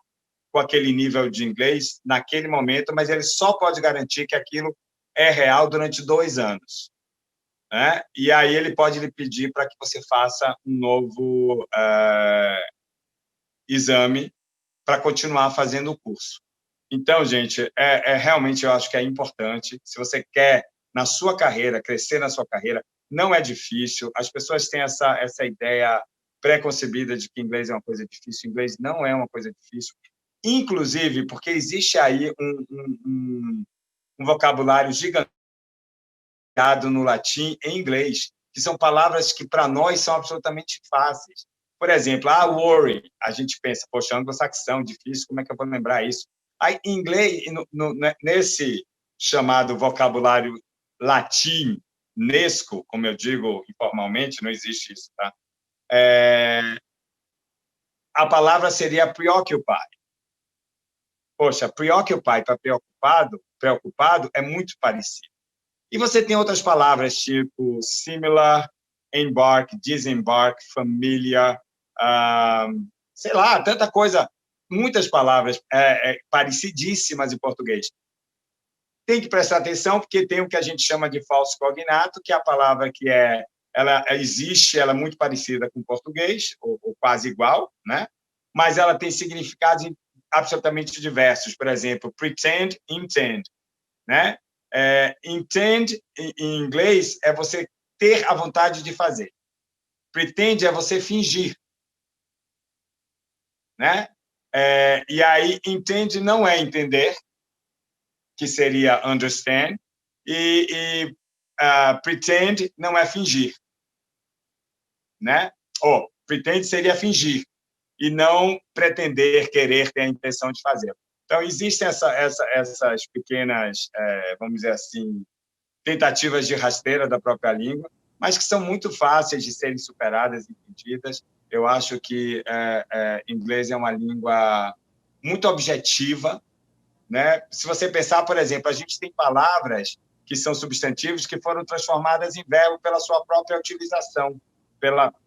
com aquele nível de inglês naquele momento, mas ele só pode garantir que aquilo é real durante 2 anos. Né? E aí ele pode lhe pedir para que você faça um novo exame para continuar fazendo o curso. Então, gente, realmente eu acho que é importante. Se você quer, na sua carreira, crescer na sua carreira, não é difícil. As pessoas têm essa ideia preconcebida de que inglês é uma coisa difícil. Inglês não é uma coisa difícil, inclusive porque existe aí um vocabulário gigantesco no latim e inglês, que são palavras que, para nós, são absolutamente fáceis. Por exemplo, worry, a gente pensa, poxa, anglo-saxão, difícil, como é que eu vou lembrar isso? Aí, em inglês, nesse chamado vocabulário latinesco, como eu digo informalmente, não existe isso, tá? A palavra seria preoccupy. Poxa, preoccupy para preocupado é muito parecido. E você tem outras palavras, tipo similar, embark, disembark, familiar, sei lá, tanta coisa, muitas palavras parecidíssimas em português. Tem que prestar atenção, porque tem o que a gente chama de falso cognato, que é a palavra que ela existe, ela é muito parecida com o português, ou quase igual, né? Mas ela tem significados absolutamente diversos. Por exemplo, pretend, intend, né? Intend, em inglês, é você ter a vontade de fazer. Pretend é você fingir, né? E aí, intend não é entender, que seria understand, e pretend não é fingir, né? Pretend seria fingir, e não pretender, querer, ter a intenção de fazer. Então, existem essas pequenas, vamos dizer assim, tentativas de rasteira da própria língua, mas que são muito fáceis de serem superadas e entendidas. Eu acho que inglês é uma língua muito objetiva, né? Se você pensar, por exemplo, a gente tem palavras que são substantivos que foram transformadas em verbo pela sua própria utilização,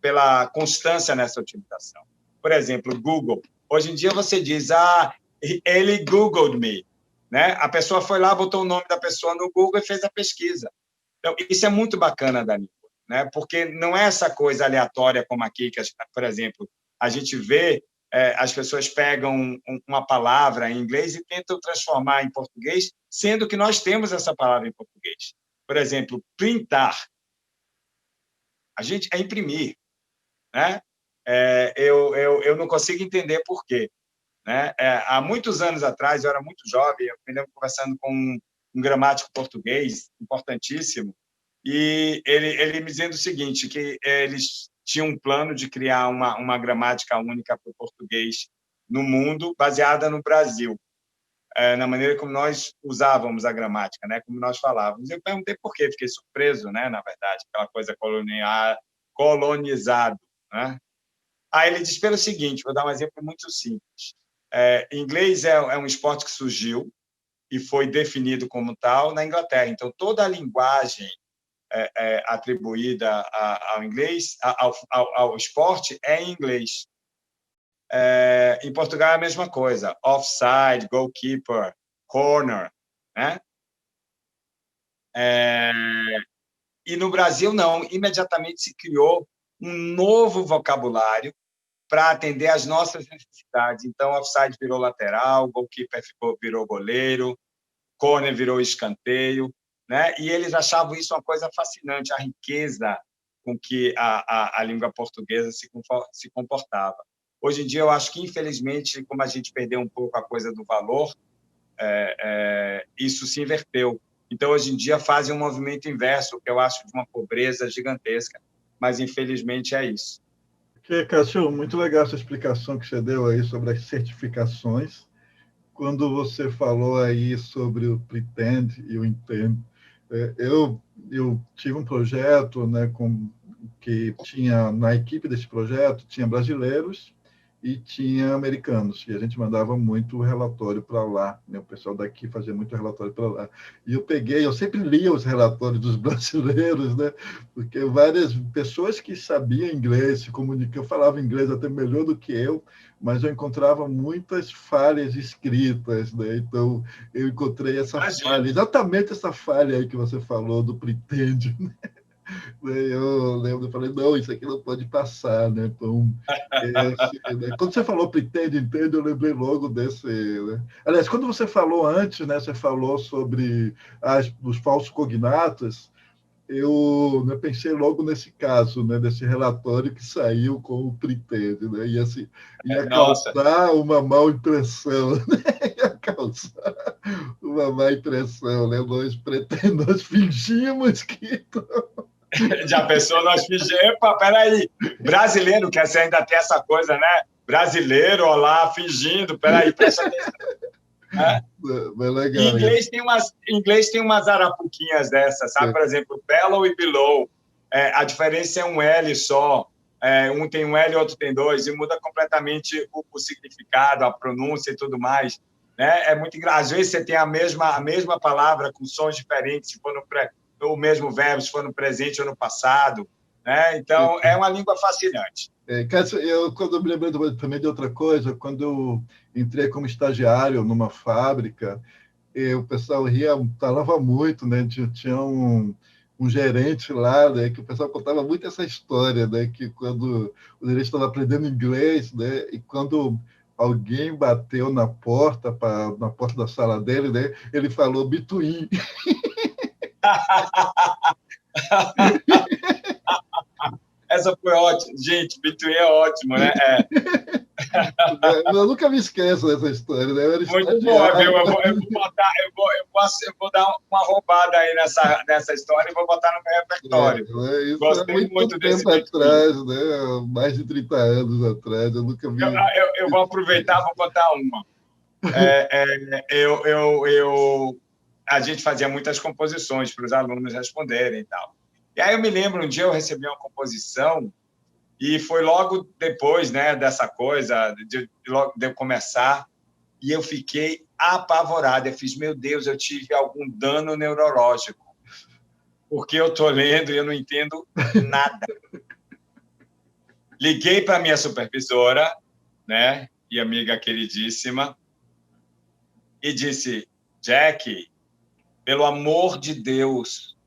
pela constância nessa utilização. Por exemplo, Google. Hoje em dia você diz, ele Googled me, né? A pessoa foi lá, botou o nome da pessoa no Google e fez a pesquisa. Então, isso é muito bacana da língua, né? Porque não é essa coisa aleatória como aqui, que, por exemplo, a gente vê as pessoas pegam uma palavra em inglês e tentam transformar em português, sendo que nós temos essa palavra em português. Por exemplo, printar. A gente é imprimir, né? Eu não consigo entender por quê, né? Há muitos anos atrás, eu era muito jovem, eu me lembro conversando com um gramático português importantíssimo, e ele me dizendo o seguinte, que eles tinham um plano de criar uma gramática única para o português no mundo, baseada no Brasil, na maneira como nós usávamos a gramática, né? Como nós falávamos. Eu perguntei por quê, fiquei surpreso, né? Na verdade, aquela coisa colonizado, né? Aí ele diz pelo seguinte, vou dar um exemplo muito simples. Inglês é um esporte que surgiu e foi definido como tal na Inglaterra. Então, toda a linguagem atribuída ao inglês, ao esporte, é em inglês. Em Portugal é a mesma coisa. Offside, goalkeeper, corner, né? E no Brasil, não. Imediatamente se criou um novo vocabulário para atender às nossas necessidades. Então, offside virou lateral, goalkeeper virou goleiro, corner virou escanteio, né? E eles achavam isso uma coisa fascinante, a riqueza com que a língua portuguesa se comportava. Hoje em dia, eu acho que, infelizmente, como a gente perdeu um pouco a coisa do valor, isso se inverteu. Então, hoje em dia, fazem um movimento inverso, que eu acho de uma pobreza gigantesca, mas, infelizmente, é isso. Cássio, muito legal essa explicação que você deu aí sobre as certificações. Quando você falou aí sobre o Pretend e o Intend, eu tive um projeto, né, que tinha, na equipe desse projeto, tinha brasileiros e tinha americanos, e a gente mandava muito relatório para lá, né? O pessoal daqui fazia muito relatório para lá. E eu sempre lia os relatórios dos brasileiros, né? Porque várias pessoas que sabiam inglês, se comunicavam, falavam inglês até melhor do que eu, mas eu encontrava muitas falhas escritas, né? Então, eu encontrei essa falha, exatamente essa falha aí que você falou do pretend, né? Eu lembro, eu falei, não, isso aqui não pode passar, né? Então, né? Quando você falou pretende, entende, eu lembrei logo desse, né? Aliás, quando você falou antes, né? Você falou sobre os falsos cognatos, eu pensei logo nesse caso, né, desse relatório que saiu com o Pretende, né, e assim, ia Nossa, causar uma má impressão, né, ia causar uma má impressão, né, nós fingimos que... já pensou, nós fingimos, epa, peraí, brasileiro, que você ainda tem essa coisa, né? Brasileiro, olá, fingindo, peraí, presta atenção. Né? Mas Em legal isso. inglês tem umas arapuquinhas dessas, sabe? É, Por exemplo, bellow e below. A diferença é um L só. Um tem um L, outro tem dois, e muda completamente o significado, a pronúncia e tudo mais. Né? É muito engraçado. Às vezes você tem a mesma palavra com sons diferentes, se for o mesmo verbo, se for no presente ou no passado. Né? Então, é uma língua fascinante. Cássio, quando eu me lembro também de outra coisa, quando eu entrei como estagiário numa fábrica, o pessoal ria, falava muito, né? Tinha um gerente lá, né? Que o pessoal contava muito essa história, né? Que quando o gerente estava aprendendo inglês, né? E quando alguém bateu na porta da sala dele, né? Ele falou between. Essa foi ótima. Gente, Between é ótimo, né? Eu nunca me esqueço dessa história, né? Eu era Muito boa, viu? estagiário. Eu vou dar uma roubada aí nessa história e vou botar no meu repertório. Isso há Gostei muito muito desse tempo Between. atrás, né? Mais de 30 anos atrás, eu nunca Eu, vi. eu vou aproveitar, vou botar uma. A gente fazia muitas composições para os alunos responderem e tal. E aí eu me lembro, um dia eu recebi uma composição e foi logo depois, né, dessa coisa, de eu começar, e eu fiquei apavorado. Eu fiz, meu Deus, eu tive algum dano neurológico, porque eu estou lendo e eu não entendo nada. Liguei para a minha supervisora, né, e amiga queridíssima, e disse, Jack, pelo amor de Deus,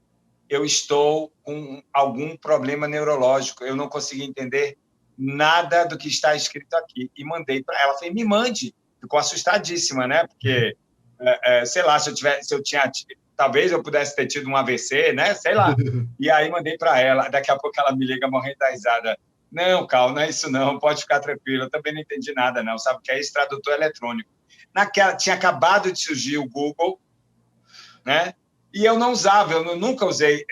eu estou com algum problema neurológico, eu não consegui entender nada do que está escrito aqui. E mandei para ela, falei, me mande. Ficou assustadíssima, né? Porque, sei lá, se eu tinha, talvez eu pudesse ter tido um AVC, né? Sei lá. E aí mandei para ela, daqui a pouco ela me liga morrendo da risada. Não, Cal, não é isso não, pode ficar tranquilo, eu também não entendi nada não, sabe? Que é esse tradutor eletrônico. Tinha acabado de surgir o Google, né? E eu não usava, nunca usei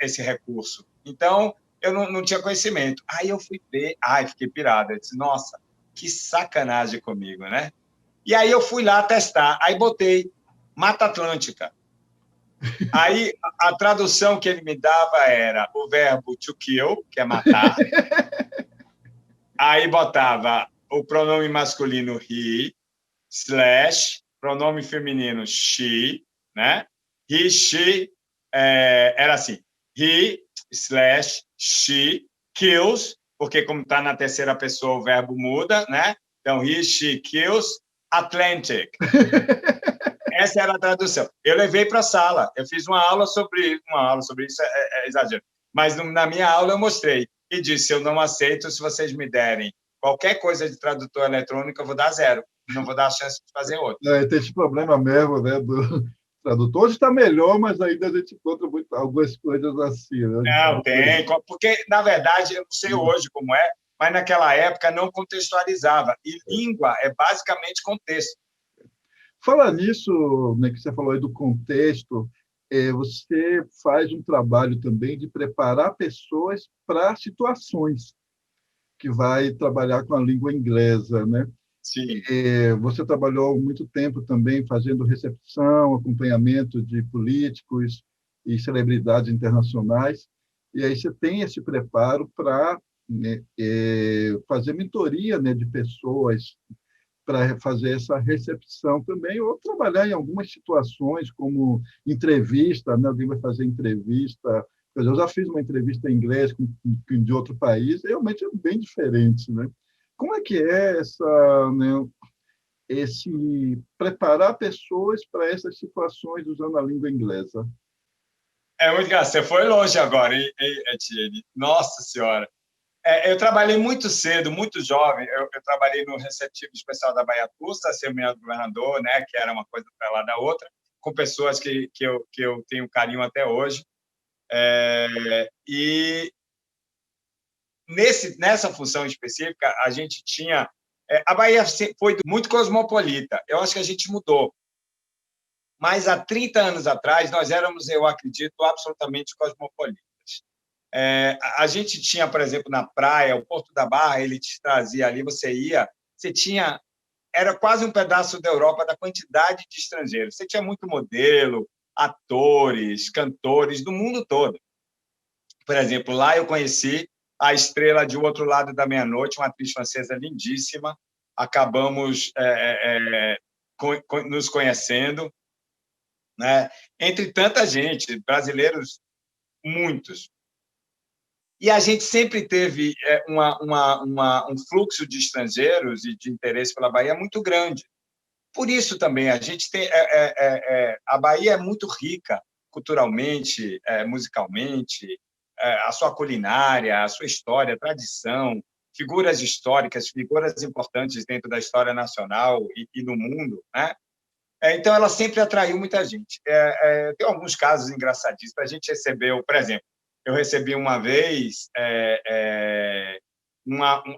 esse recurso. Então, eu não tinha conhecimento. Aí eu fui ver, fiquei pirado. Eu disse, nossa, que sacanagem comigo, né? E aí eu fui lá testar. Aí botei Mata Atlântica. Aí a tradução que ele me dava era o verbo to kill, que é matar. Aí botava o pronome masculino he, / pronome feminino she, né? He, she, era assim, he/she kills, porque como está na terceira pessoa o verbo muda, né? Então, he, she kills Atlantic. Essa era a tradução. Eu levei para a sala, eu fiz uma aula sobre isso, é exagero. Mas na minha aula eu mostrei e disse, eu não aceito se vocês me derem qualquer coisa de tradutor eletrônico, eu vou dar 0. Não vou dar a chance de fazer outro. Tem esse problema mesmo, né, do tradutor. Hoje está melhor, mas ainda a gente encontra algumas coisas assim. Né? Não, tem, porque, na verdade, eu não sei hoje como é, mas naquela época não contextualizava. E língua é basicamente contexto. Fala nisso, né, que você falou aí do contexto, você faz um trabalho também de preparar pessoas para situações que vai trabalhar com a língua inglesa, né? Sim. Você trabalhou muito tempo também fazendo recepção, acompanhamento de políticos e celebridades internacionais, e aí você tem esse preparo para, né, fazer mentoria, né, de pessoas para fazer essa recepção também, ou trabalhar em algumas situações, como entrevista, né? Alguém vai fazer entrevista. Eu já fiz uma entrevista em inglês de outro país, e realmente é bem diferente, né? Como é que é né, esse preparar pessoas para essas situações usando a língua inglesa? É muito engraçado. Você foi longe agora, hein, Etienne? Nossa Senhora. Eu trabalhei muito cedo, muito jovem. Eu trabalhei no Receptivo Especial da Baía Custa, semi governador, né, que era uma coisa para lá da outra, com pessoas que eu tenho carinho até hoje. E nessa função específica, a gente tinha... a Bahia foi muito cosmopolita. Eu acho que a gente mudou. Mas há 30 anos atrás, nós éramos, eu acredito, absolutamente cosmopolitas. A gente tinha, por exemplo, na praia, o Porto da Barra, ele te trazia ali, você tinha... Era quase um pedaço da Europa da quantidade de estrangeiros. Você tinha muito modelo, atores, cantores do mundo todo. Por exemplo, lá eu conheci a estrela de O Outro Lado da Meia-Noite, uma atriz francesa lindíssima. Acabamos nos conhecendo, né? Entre tanta gente, brasileiros, muitos. E a gente sempre teve um fluxo de estrangeiros e de interesse pela Bahia muito grande. Por isso também a gente tem a Bahia é muito rica culturalmente, musicalmente, a sua culinária, a sua história, a tradição, figuras históricas, figuras importantes dentro da história nacional e do mundo, né? Então, ela sempre atraiu muita gente. Tem alguns casos engraçadíssimos. A gente recebeu, por exemplo, eu recebi uma vez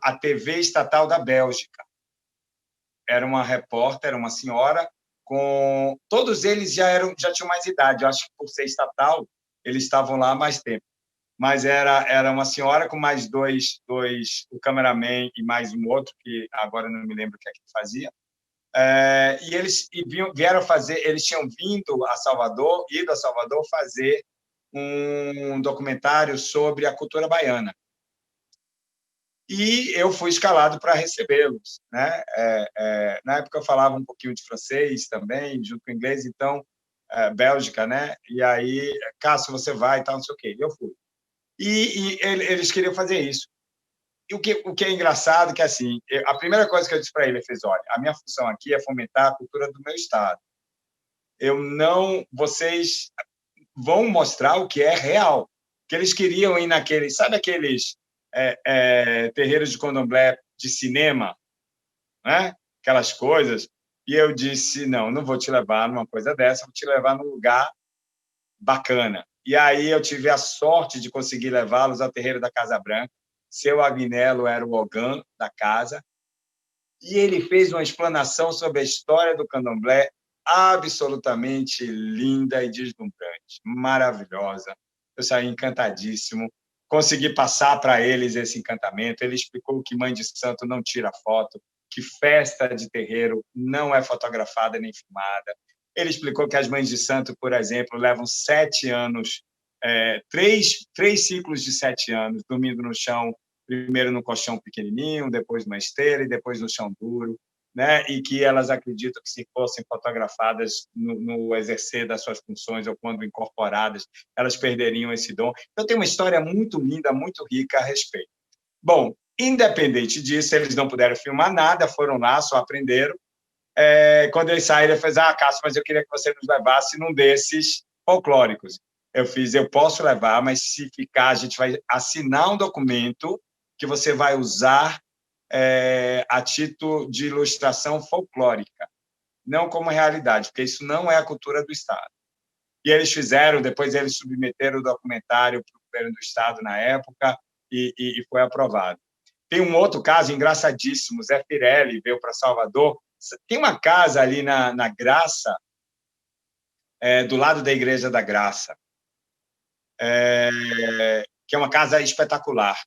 a TV estatal da Bélgica. Era uma repórter, uma senhora, com todos eles já tinham mais idade. Eu acho que por ser estatal, eles estavam lá há mais tempo. Mas era uma senhora com mais dois, o cameraman e mais um outro, que agora não me lembro o que é que fazia. E eles vieram fazer, eles tinham ido a Salvador fazer um documentário sobre a cultura baiana. E eu fui escalado para recebê-los, né? Na época eu falava um pouquinho de francês também, junto com inglês, então Bélgica, né? E aí, Cássio, você vai, tal, não sei o quê. Eu fui. E eles queriam fazer isso. E o que é engraçado é que, assim, a primeira coisa que eu disse para ele, olha, a minha função aqui é fomentar a cultura do meu estado. Vocês vão mostrar o que é real. Que eles queriam ir sabe aqueles terreiros de candomblé de cinema, né? Aquelas coisas. E eu disse, não vou te levar numa coisa dessa, vou te levar num lugar bacana. E aí eu tive a sorte de conseguir levá-los ao terreiro da Casa Branca. Seu Agnello era o ogã da casa, e ele fez uma explanação sobre a história do candomblé absolutamente linda e deslumbrante, maravilhosa. Eu saí encantadíssimo, consegui passar para eles esse encantamento. Ele explicou que Mãe de Santo não tira foto, que festa de terreiro não é fotografada nem filmada. Ele explicou que as Mães de Santo, por exemplo, levam 7 anos, três ciclos de 7 anos, dormindo no chão, primeiro no colchão pequenininho, depois numa esteira e depois no chão duro, né? E que elas acreditam que se fossem fotografadas no exercer das suas funções ou quando incorporadas, elas perderiam esse dom. Então, tem uma história muito linda, muito rica a respeito. Bom, independente disso, eles não puderam filmar nada, foram lá, só aprenderam. Quando eles saíram, eu falei, Cássio, mas eu queria que você nos levasse num desses folclóricos. Eu posso levar, mas se ficar, a gente vai assinar um documento que você vai usar a título de ilustração folclórica, não como realidade, porque isso não é a cultura do Estado. E eles fizeram, depois eles submeteram o documentário para o governo do Estado na época e foi aprovado. Tem um outro caso engraçadíssimo, Zé Pirelli veio para Salvador. Tem uma casa ali na Graça, do lado da Igreja da Graça, que é uma casa espetacular,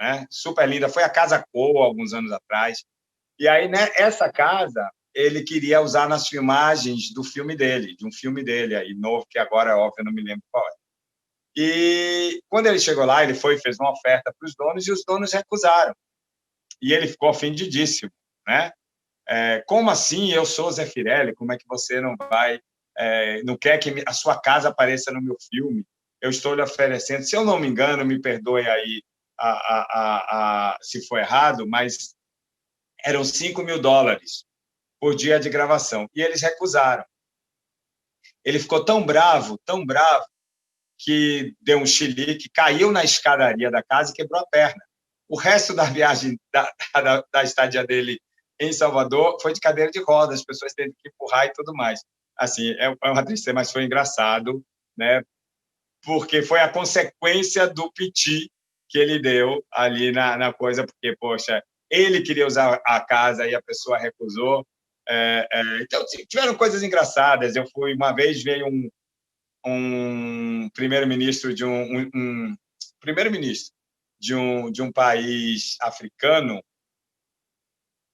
né? Super linda. Foi a Casa Coa, alguns anos atrás. E aí, né, essa casa, ele queria usar nas filmagens do filme dele, de um filme dele aí, novo, que agora, óbvio, eu não me lembro qual é. E quando ele chegou lá, ele fez uma oferta para os donos e os donos recusaram. E ele ficou ofendidíssimo, né? Como assim? Eu sou Zé Firelli, como é que você não vai, não quer que a sua casa apareça no meu filme? Eu estou lhe oferecendo, se eu não me engano, me perdoe aí se for errado, mas eram $5.000 por dia de gravação, e eles recusaram. Ele ficou tão bravo, que deu um chilique, caiu na escadaria da casa e quebrou a perna. O resto da viagem, da estadia dele em Salvador, foi de cadeira de rodas, as pessoas tendo que empurrar e tudo mais. Assim, é uma tristeza, mas foi engraçado, né? porque foi a consequência do piti que ele deu ali na coisa, porque, poxa, ele queria usar a casa e a pessoa recusou. Então, tiveram coisas engraçadas. Eu fui, uma vez, veio um primeiro-ministro primeiro-ministro de um país africano,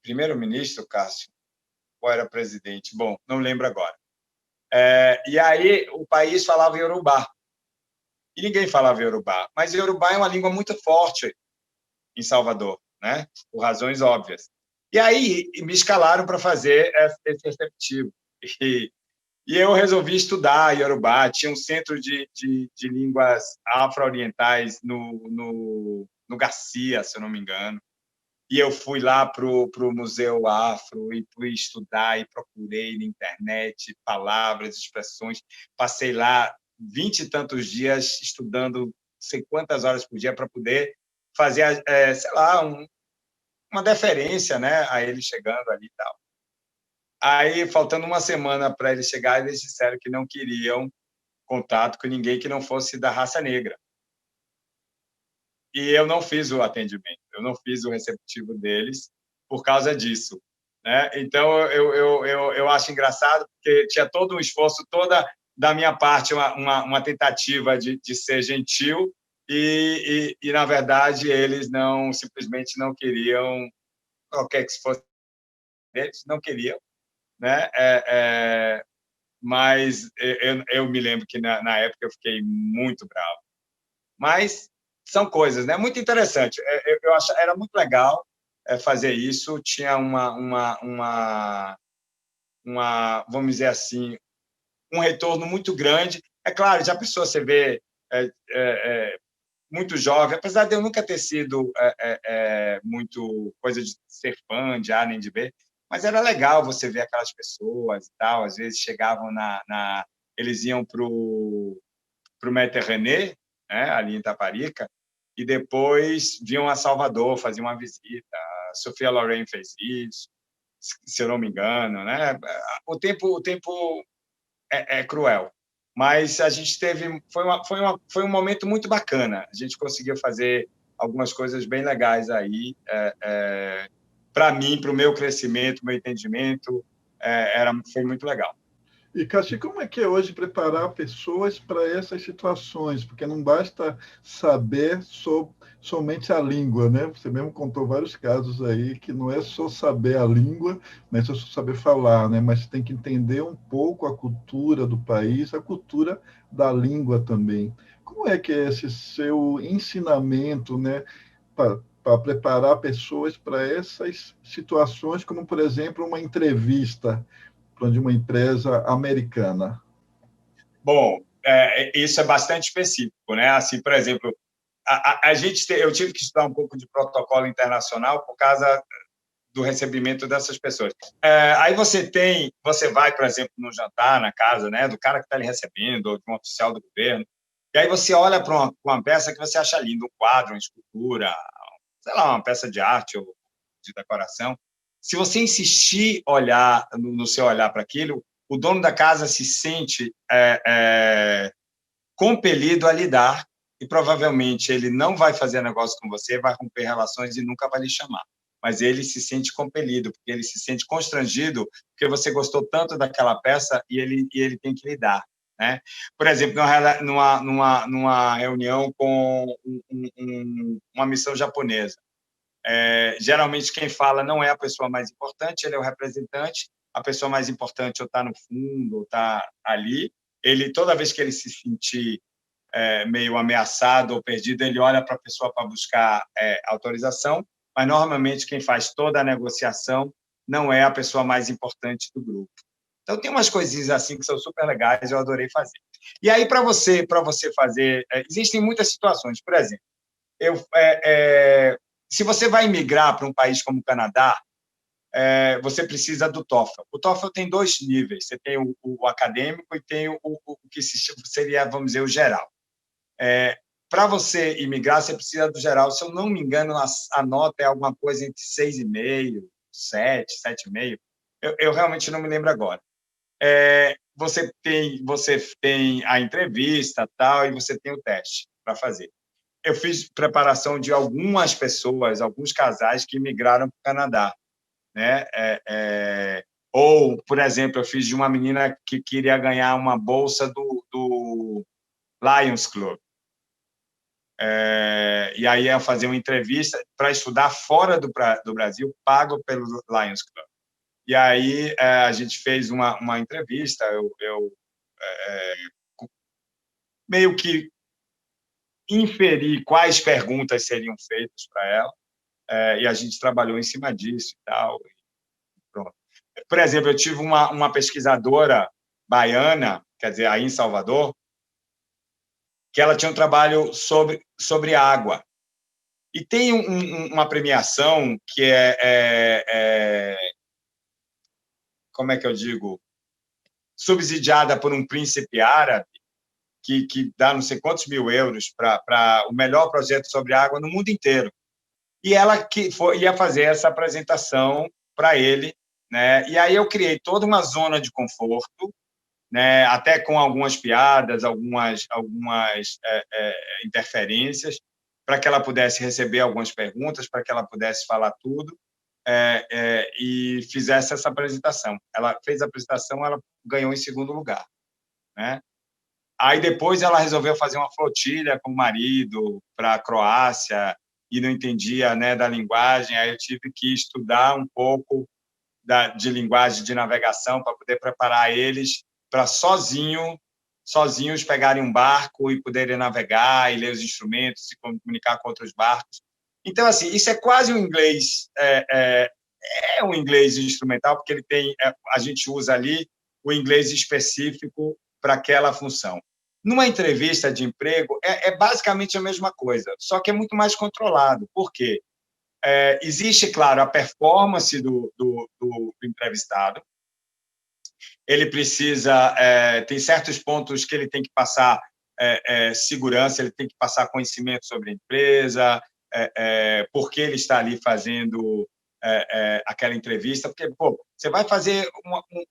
primeiro-ministro, Cássio, ou era presidente? Bom, não lembro agora. E aí o país falava Iorubá, e ninguém falava Iorubá, mas Iorubá é uma língua muito forte em Salvador, né? Por razões óbvias. E aí me escalaram para fazer esse receptivo. E eu resolvi estudar Iorubá. Tinha um centro de línguas afro-orientais no Garcia, se eu não me engano. E eu fui lá para o Museu Afro e fui estudar e procurei na internet palavras, expressões. Passei lá 20 e tantos dias estudando, não sei quantas horas por dia, para poder fazer, sei lá, uma deferência, né, a ele chegando ali e tal. Aí, faltando uma semana para ele chegar, eles disseram que não queriam contato com ninguém que não fosse da raça negra. E eu não fiz o atendimento, eu não fiz o receptivo deles por causa disso, né? Então, eu acho engraçado, porque tinha todo um esforço, toda da minha parte, uma tentativa de ser gentil, na verdade, eles simplesmente não queriam, qualquer que fosse deles, não queriam, né? Mas eu me lembro que, na época, eu fiquei muito bravo. Mas são coisas, né? Muito interessante. Eu acho era muito legal fazer isso. Tinha vamos dizer assim, um retorno muito grande. É claro, já a pessoa você vê muito jovem, apesar de eu nunca ter sido muito coisa de ser fã de A nem de B, mas era legal você ver aquelas pessoas e tal. Às vezes chegavam eles iam para o Maître René, né, ali em Taparica, e depois vinham a Salvador, faziam uma visita. A Sofia Loren fez isso, se eu não me engano, né? O tempo é cruel, mas a gente teve foi um momento muito bacana. A gente conseguiu fazer algumas coisas bem legais aí, para mim, para o meu crescimento, meu entendimento, foi muito legal. E, Cati, como é que é hoje preparar pessoas para essas situações? Porque não basta saber somente a língua, né? Você mesmo contou vários casos aí que não é só saber a língua, mas é só saber falar, né? Mas tem que entender um pouco a cultura do país, a cultura da língua também. Como é que é esse seu ensinamento, né? Para preparar pessoas para essas situações, como, por exemplo, uma entrevista de uma empresa americana? Bom, isso é bastante específico, né? Assim, por exemplo, eu tive que estudar um pouco de protocolo internacional por causa do recebimento dessas pessoas. Aí você vai, por exemplo, no jantar na casa, né, do cara que está lhe recebendo, ou de um oficial do governo, e aí você olha para uma peça que você acha linda, um quadro, uma escultura, sei lá, uma peça de arte ou de decoração. Se você insistir no seu olhar para aquilo, o dono da casa se sente compelido a lidar, e provavelmente ele não vai fazer negócio com você, vai romper relações e nunca vai lhe chamar. Mas ele se sente compelido, porque ele se sente constrangido, porque você gostou tanto daquela peça e ele tem que lidar, né? Por exemplo, numa reunião com uma missão japonesa, geralmente quem fala não é a pessoa mais importante, ele é o representante. A pessoa mais importante ou está no fundo ou está ali. Ele, toda vez que ele se sentir meio ameaçado ou perdido, ele olha para a pessoa para buscar autorização, mas normalmente quem faz toda a negociação não é a pessoa mais importante do grupo. Então tem umas coisinhas assim que são super legais, eu adorei fazer. E aí para você fazer, existem muitas situações. Por exemplo, se você vai migrar para um país como o Canadá, você precisa do TOEFL. O TOEFL tem dois níveis. Você tem o acadêmico e tem o que seria, vamos dizer, o geral. Para você imigrar, você precisa do geral. Se eu não me engano, a nota é alguma coisa entre 6,5, 7, 7,5. Eu realmente não me lembro agora. você tem a entrevista, tal, e você tem o teste para fazer. Eu fiz preparação de algumas pessoas, alguns casais que migraram para o Canadá, né? Ou, por exemplo, eu fiz de uma menina que queria ganhar uma bolsa do Lions Club. E aí eu fazia uma entrevista para estudar fora do Brasil, pago pelo Lions Club. E aí a gente fez uma entrevista, eu meio que inferi quais perguntas seriam feitas para ela, e a gente trabalhou em cima disso e tal. Pronto. Por exemplo, eu tive uma pesquisadora baiana, quer dizer, aí em Salvador, que ela tinha um trabalho sobre água. E tem uma premiação que como é que eu digo, subsidiada por um príncipe árabe, que dá não sei quantos mil euros para o melhor projeto sobre água no mundo inteiro. E ela ia fazer essa apresentação para ele, né? E aí eu criei toda uma zona de conforto, né? Até com algumas piadas, algumas interferências, para que ela pudesse receber algumas perguntas, para que ela pudesse falar tudo, e fizesse essa apresentação. Ela fez a apresentação, ela ganhou em segundo lugar, né? Aí depois ela resolveu fazer uma flotilha com o marido para a Croácia e não entendia, né, da linguagem. Aí eu tive que estudar um pouco de linguagem de navegação para poder preparar eles para sozinhos pegarem um barco e poderem navegar e ler os instrumentos, se comunicar com outros barcos. Então, assim, isso é quase um inglês, um inglês instrumental, porque ele tem, a gente usa ali o inglês específico para aquela função. Numa entrevista de emprego, é basicamente a mesma coisa, só que é muito mais controlado. Por quê? Existe, claro, a performance do entrevistado. Ele precisa, tem certos pontos que ele tem que passar segurança, ele tem que passar conhecimento sobre a empresa, por que ele está ali fazendo aquela entrevista, porque, pô, você vai fazer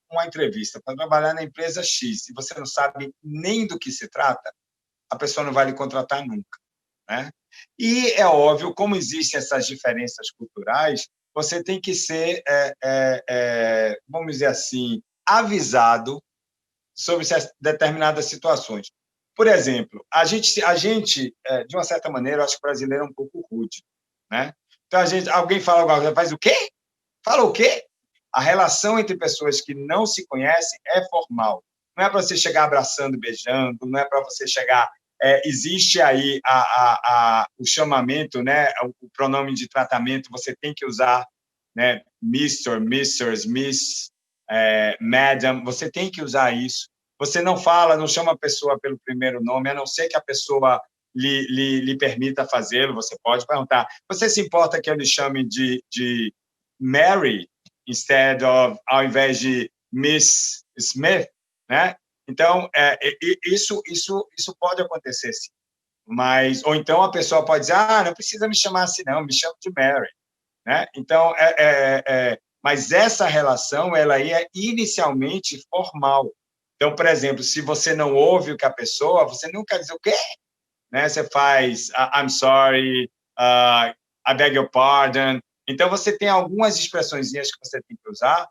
uma entrevista para trabalhar na empresa X, e você não sabe nem do que se trata, a pessoa não vai lhe contratar nunca, né? E é óbvio, como existem essas diferenças culturais, você tem que ser, vamos dizer assim, avisado sobre determinadas situações. Por exemplo, a gente, de uma certa maneira, eu acho que o brasileiro é um pouco rude, né? Então, alguém fala alguma coisa, faz o quê? Fala o quê? A relação entre pessoas que não se conhecem é formal. Não é para você chegar abraçando, beijando, não é para você chegar... existe aí o chamamento, né? O pronome de tratamento, você tem que usar, né? Mr., Mrs., Miss, Madam, você tem que usar isso. Você não fala, não chama a pessoa pelo primeiro nome, a não ser que a pessoa lhe permita fazê-lo. Você pode perguntar, você se importa que eu lhe chame de Mary, ao invés de Miss Smith, né? Então, isso pode acontecer, sim. Ou então a pessoa pode dizer, não precisa me chamar assim, não, me chama de Mary, né? Então, mas essa relação, ela é inicialmente formal. Então, por exemplo, se você não ouve o que a pessoa, você nunca diz o quê? Né? Você faz, I'm sorry, I beg your pardon. Então, você tem algumas expressõezinhas que você tem que usar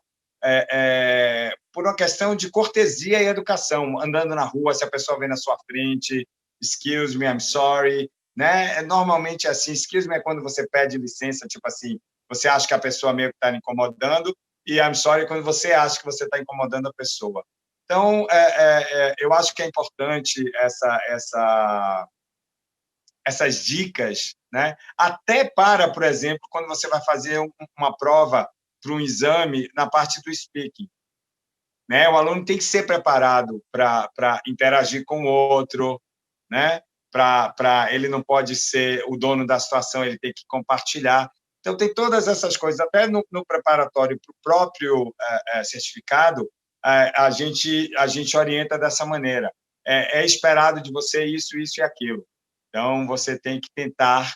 por uma questão de cortesia e educação. Andando na rua, se a pessoa vem na sua frente, excuse me, I'm sorry. Né? Normalmente, assim, excuse me é quando você pede licença, tipo assim, você acha que a pessoa meio que está incomodando, e I'm sorry quando você acha que você está incomodando a pessoa. Então, eu acho que é importante essas dicas, né? Até para, por exemplo, quando você vai fazer uma prova para um exame na parte do speaking, né? O aluno tem que ser preparado para interagir com o outro, né? Ele não pode ser o dono da situação, ele tem que compartilhar. Então, tem todas essas coisas. Até no preparatório para o próprio certificado, a gente orienta dessa maneira. É esperado de você isso, isso e aquilo. Então, você tem que tentar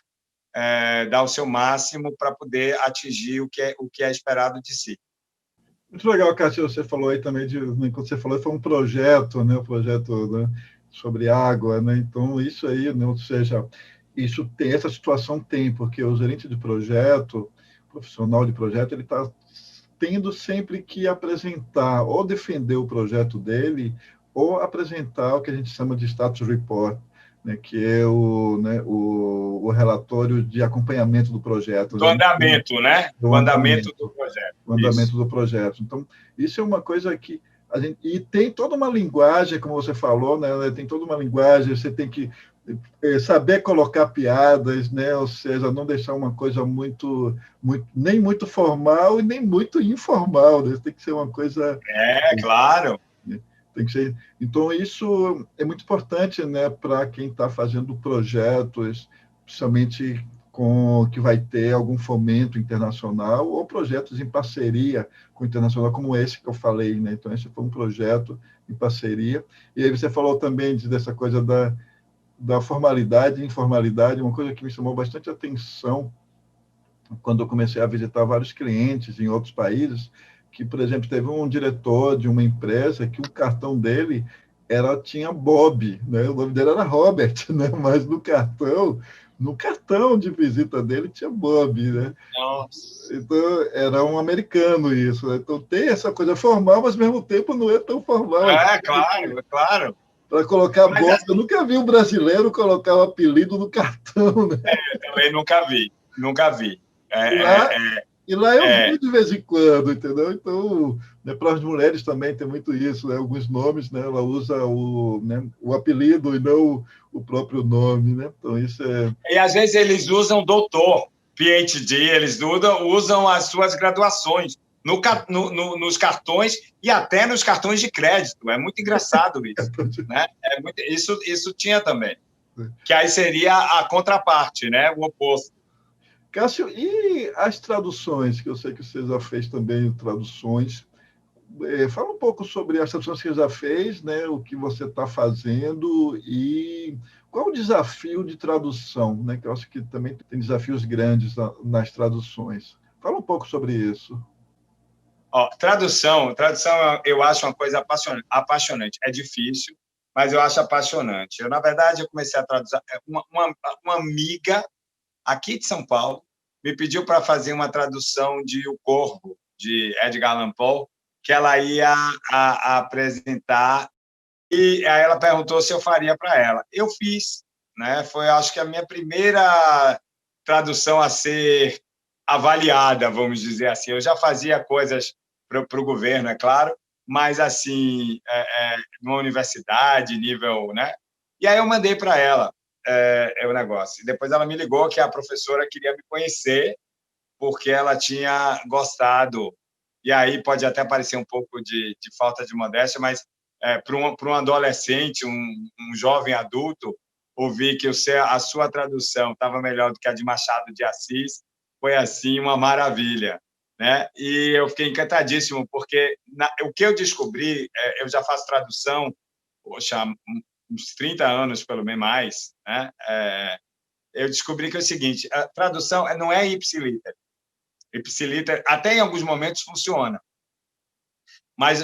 dar o seu máximo para poder atingir o que é esperado de si. Muito legal, Cássio, você falou aí também quando você falou, foi um projeto, né, um projeto, né, sobre água, né, então isso aí, né, ou seja, isso tem, essa situação tem, porque o gerente de projeto, profissional de projeto, ele está tendo sempre que apresentar ou defender o projeto dele ou apresentar o que a gente chama de status report, né, que é o relatório de acompanhamento do projeto, Do né, andamento, né? do Do andamento do andamento projeto. o andamento Isso. do projeto. Então, isso é uma coisa que a gente e tem toda uma linguagem, como você falou, né? Tem toda uma linguagem. Você tem que saber colocar piadas, né? Ou seja, não deixar uma coisa nem muito formal e nem muito informal. Né? Tem que ser uma coisa, É, claro. né? Tem que ser. Então isso é muito importante, né? Para quem está fazendo projetos, principalmente com que vai ter algum fomento internacional ou projetos em parceria com o internacional, como esse que eu falei, né? Então, esse foi um projeto em parceria. E aí você falou também dessa coisa da formalidade e informalidade, uma coisa que me chamou bastante atenção quando eu comecei a visitar vários clientes em outros países, que, por exemplo, teve um diretor de uma empresa que o cartão dele tinha Bob, né? O nome dele era Robert, né? Mas no cartão de visita dele tinha Bob, né? Nossa. Então, era um americano isso, né? Então, tem essa coisa formal, mas, ao mesmo tempo, não é tão formal assim. É, claro, é claro. Para colocar Mas Bob, eu assim, nunca vi um brasileiro colocar o apelido no cartão, né? eu também nunca vi. Nunca vi. E lá, e lá eu É, vi de vez em quando, entendeu? Então, né, para as mulheres também tem muito isso, né? Alguns nomes, né? Ela usa o apelido e não o próprio nome, né? Então, isso é... e às vezes eles usam doutor, PhD, eles usam as suas graduações nos cartões e até nos cartões de crédito. É muito engraçado isso. Né? Isso tinha também. Que aí seria a contraparte, né? O oposto. Cássio, e as traduções, que eu sei que você já fez também traduções, fala um pouco sobre as traduções que você já fez, né? O que você está fazendo e qual o desafio de tradução, né? Que eu acho que também tem desafios grandes nas traduções. Fala um pouco sobre isso. Ó, tradução eu acho uma coisa apaixonante. É difícil, mas eu acho apaixonante. Na verdade, eu comecei a traduzir. Uma amiga aqui de São Paulo me pediu para fazer uma tradução de O Corvo, de Edgar Allan Poe, que ela ia apresentar, e aí ela perguntou se eu faria para ela. Eu fiz, né? Foi, acho que, a minha primeira tradução a ser avaliada, vamos dizer assim. Eu já fazia coisas para o governo, é claro, mas assim, numa universidade, nível, né? E aí eu mandei para ela o negócio. E depois ela me ligou que a professora queria me conhecer porque ela tinha gostado. E aí pode até parecer um pouco de falta de modéstia, mas para um adolescente, um jovem adulto, ouvir que a sua tradução estava melhor do que a de Machado de Assis, foi assim uma maravilha. Né? E eu fiquei encantadíssimo, porque o que eu descobri, eu já faço tradução, poxa, uns 30 anos, pelo menos mais, né? Eu descobri que é o seguinte, a tradução não é ipsiliter. Ipsiliter, até em alguns momentos, funciona. Mas,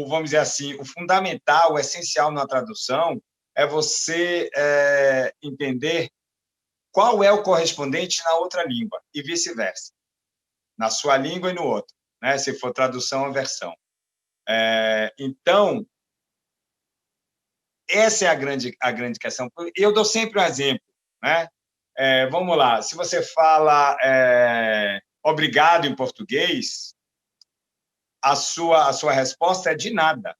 vamos dizer assim, o fundamental, o essencial na tradução é você entender qual é o correspondente na outra língua e vice-versa, na sua língua e no outro, né? Se for tradução ou versão. Então, essa é a grande questão. Eu dou sempre um exemplo, né? Vamos lá, se você fala obrigado em português, a sua resposta é de nada.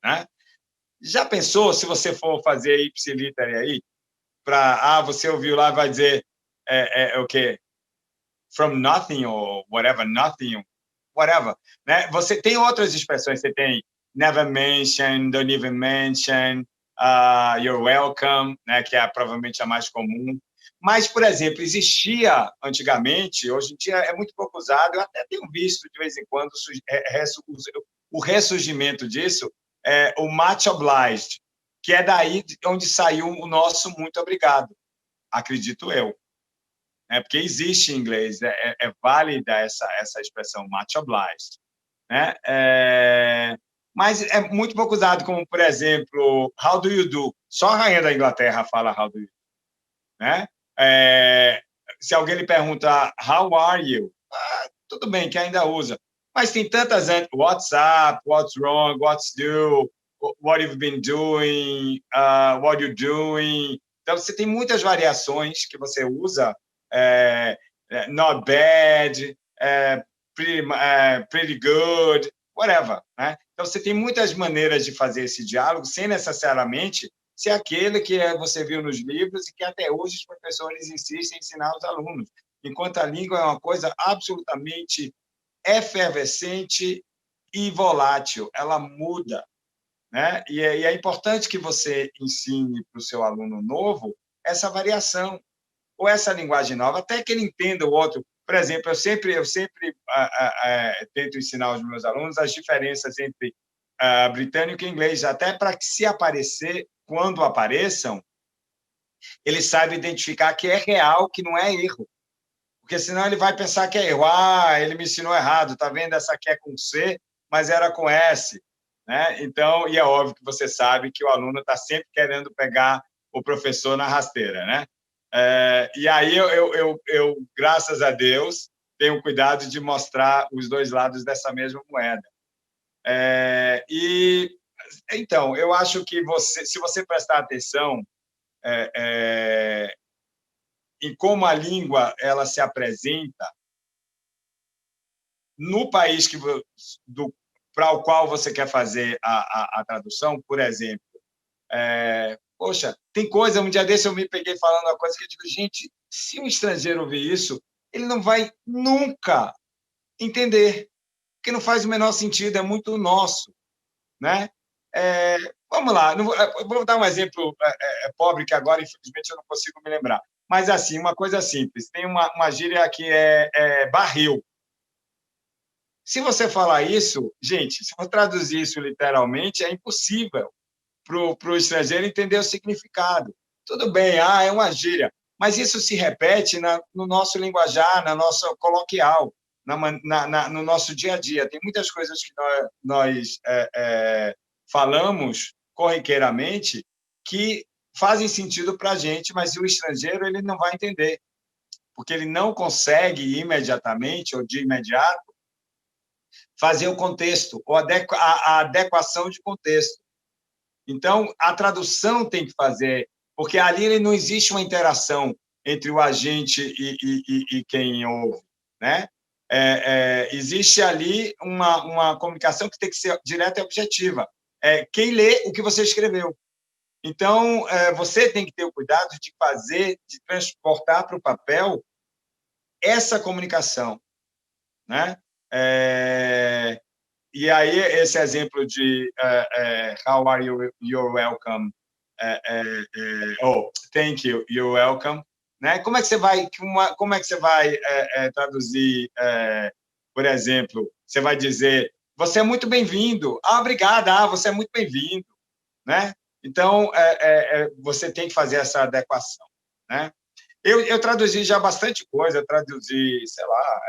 Né? Já pensou se você for fazer ipsiliter aí, você ouviu lá, vai dizer o quê? From nothing or whatever, nothing, whatever. Né? Você tem outras expressões, você tem never mention, don't even mention, you're welcome, né? Que é provavelmente a mais comum. Mas, por exemplo, existia antigamente, hoje em dia é muito pouco usado, eu até tenho visto de vez em quando o ressurgimento disso, o much obliged, que é daí onde saiu o nosso muito obrigado, acredito eu. né? Porque existe em inglês, é válida essa expressão, much obliged, né? Mas é muito pouco usado, como, por exemplo, how do you do? Só a rainha da Inglaterra fala how do you do, né? Se alguém lhe pergunta how are you? Tudo bem que ainda usa, mas tem tantas antes, what's up, what's wrong, what's new, what you've been doing, what you're doing. Então, você tem muitas variações que você usa, not bad, pretty good, whatever, né? Então, você tem muitas maneiras de fazer esse diálogo sem necessariamente ser aquele que você viu nos livros e que até hoje os professores insistem em ensinar aos alunos, enquanto a língua é uma coisa absolutamente efervescente e volátil, ela muda, né? E é importante que você ensine para o seu aluno novo essa variação, ou essa linguagem nova, até que ele entenda o outro. Por exemplo, eu sempre tento ensinar aos meus alunos as diferenças entre britânico e inglês, até para que, se aparecer, quando apareçam, ele saiba identificar que é real, que não é erro. Porque senão ele vai pensar que é erro. Ele me ensinou errado, tá vendo? Essa aqui é com C, mas era com S. Né? Então, e é óbvio que você sabe que o aluno está sempre querendo pegar o professor na rasteira. Né? E aí eu, graças a Deus, tenho cuidado de mostrar os dois lados dessa mesma moeda. Então, eu acho que se você prestar atenção em como a língua ela se apresenta no país para o qual você quer fazer a tradução, por exemplo, poxa, tem coisa, um dia desse eu me peguei falando uma coisa que eu digo, gente, se um estrangeiro ouvir isso, ele não vai nunca entender, porque não faz o menor sentido, é muito nosso, né? Vamos lá, vou dar um exemplo pobre, que agora, infelizmente, eu não consigo me lembrar. Mas, assim, uma coisa simples. Tem uma gíria que é barril. Se você falar isso, gente, se for traduzir isso literalmente, é impossível para o estrangeiro entender o significado. Tudo bem, é uma gíria, mas isso se repete no nosso linguajar, na nossa coloquial, no nosso dia a dia. Tem muitas coisas que nós falamos corriqueiramente que fazem sentido para a gente, mas o estrangeiro ele não vai entender, porque ele não consegue imediatamente ou de imediato fazer o contexto, ou a adequação de contexto. Então, a tradução tem que fazer, porque ali não existe uma interação entre o agente e quem ouve, né? Existe ali uma comunicação que tem que ser direta e objetiva. Quem lê o que você escreveu. Então, você tem que ter o cuidado de transportar para o papel essa comunicação, né? E aí, esse exemplo de how are you, you're welcome, thank you, you're welcome, né? Como é que você vai traduzir, por exemplo, você vai dizer, você é muito bem-vindo, obrigada, você é muito bem-vindo, né? Então, você tem que fazer essa adequação, né? Eu traduzi já bastante coisa, eu traduzi, sei lá,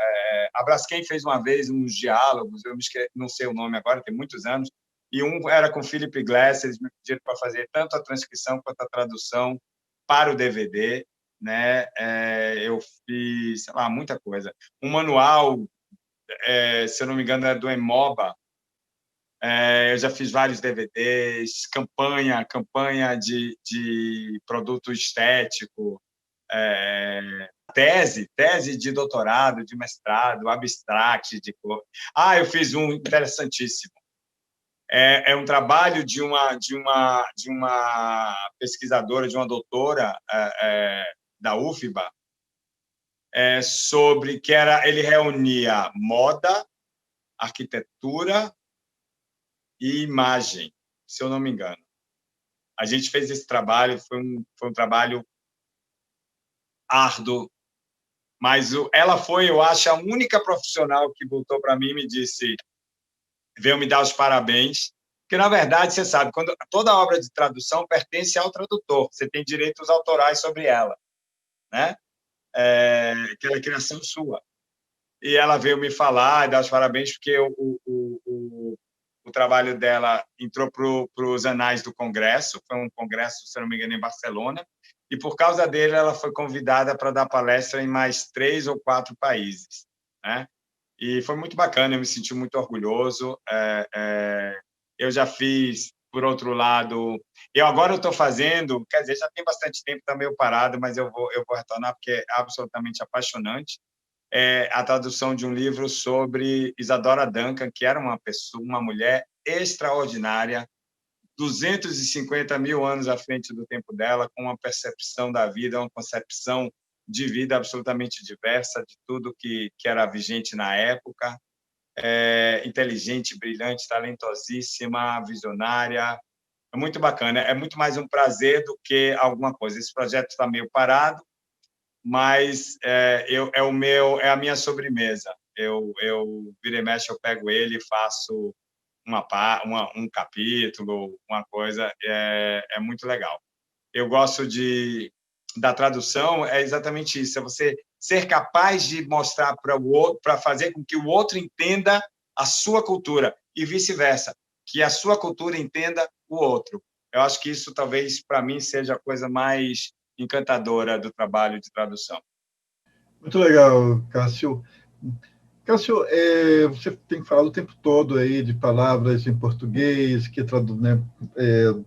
a Braskem fez uma vez uns diálogos, não sei o nome agora, tem muitos anos, e um era com Philip Glass, eles me pediram para fazer tanto a transcrição quanto a tradução para o DVD, né? Eu fiz, sei lá, muita coisa. Um manual, se eu não me engano, é do Emoba. Eu já fiz vários DVDs, campanha de produto estético, tese de doutorado, de mestrado, abstract de cor. Eu fiz um interessantíssimo. É um trabalho de uma pesquisadora, de uma doutora da UFBA, sobre que ele reunia moda, arquitetura e imagem, se eu não me engano. A gente fez esse trabalho, foi um trabalho árduo, mas ela foi, eu acho, a única profissional que voltou para mim e me disse, veio me dar os parabéns, porque, na verdade, você sabe, quando toda obra de tradução pertence ao tradutor, você tem direitos autorais sobre ela, né? que ela é criação sua. E ela veio me falar e dar os parabéns, porque o trabalho dela entrou para os anais do Congresso, foi um congresso, se não me engano, em Barcelona, e por causa dele ela foi convidada para dar palestra em mais 3 ou 4 países, né? E foi muito bacana, eu me senti muito orgulhoso. Eu já fiz, por outro lado, agora eu estou fazendo, quer dizer, já tem bastante tempo, está meio parado, mas eu vou retornar porque é absolutamente apaixonante. A tradução de um livro sobre Isadora Duncan, que era uma mulher extraordinária, 250 mil anos à frente do tempo dela, com uma percepção da vida, uma concepção de vida absolutamente diversa de tudo que era vigente na época. Inteligente, brilhante, talentosíssima, visionária. É muito bacana. É muito mais um prazer do que alguma coisa. Esse projeto está meio parado, mas é a minha sobremesa. Eu vira e mexe, eu pego ele e faço um capítulo, uma coisa, é muito legal. Eu gosto da tradução, é exatamente isso, é você ser capaz de mostrar para o outro, para fazer com que o outro entenda a sua cultura e vice-versa, que a sua cultura entenda o outro. Eu acho que isso talvez para mim seja a coisa mais encantadora do trabalho de tradução. Muito legal, Cássio. Cássio, você tem falado o tempo todo aí de palavras em português que traduz, né,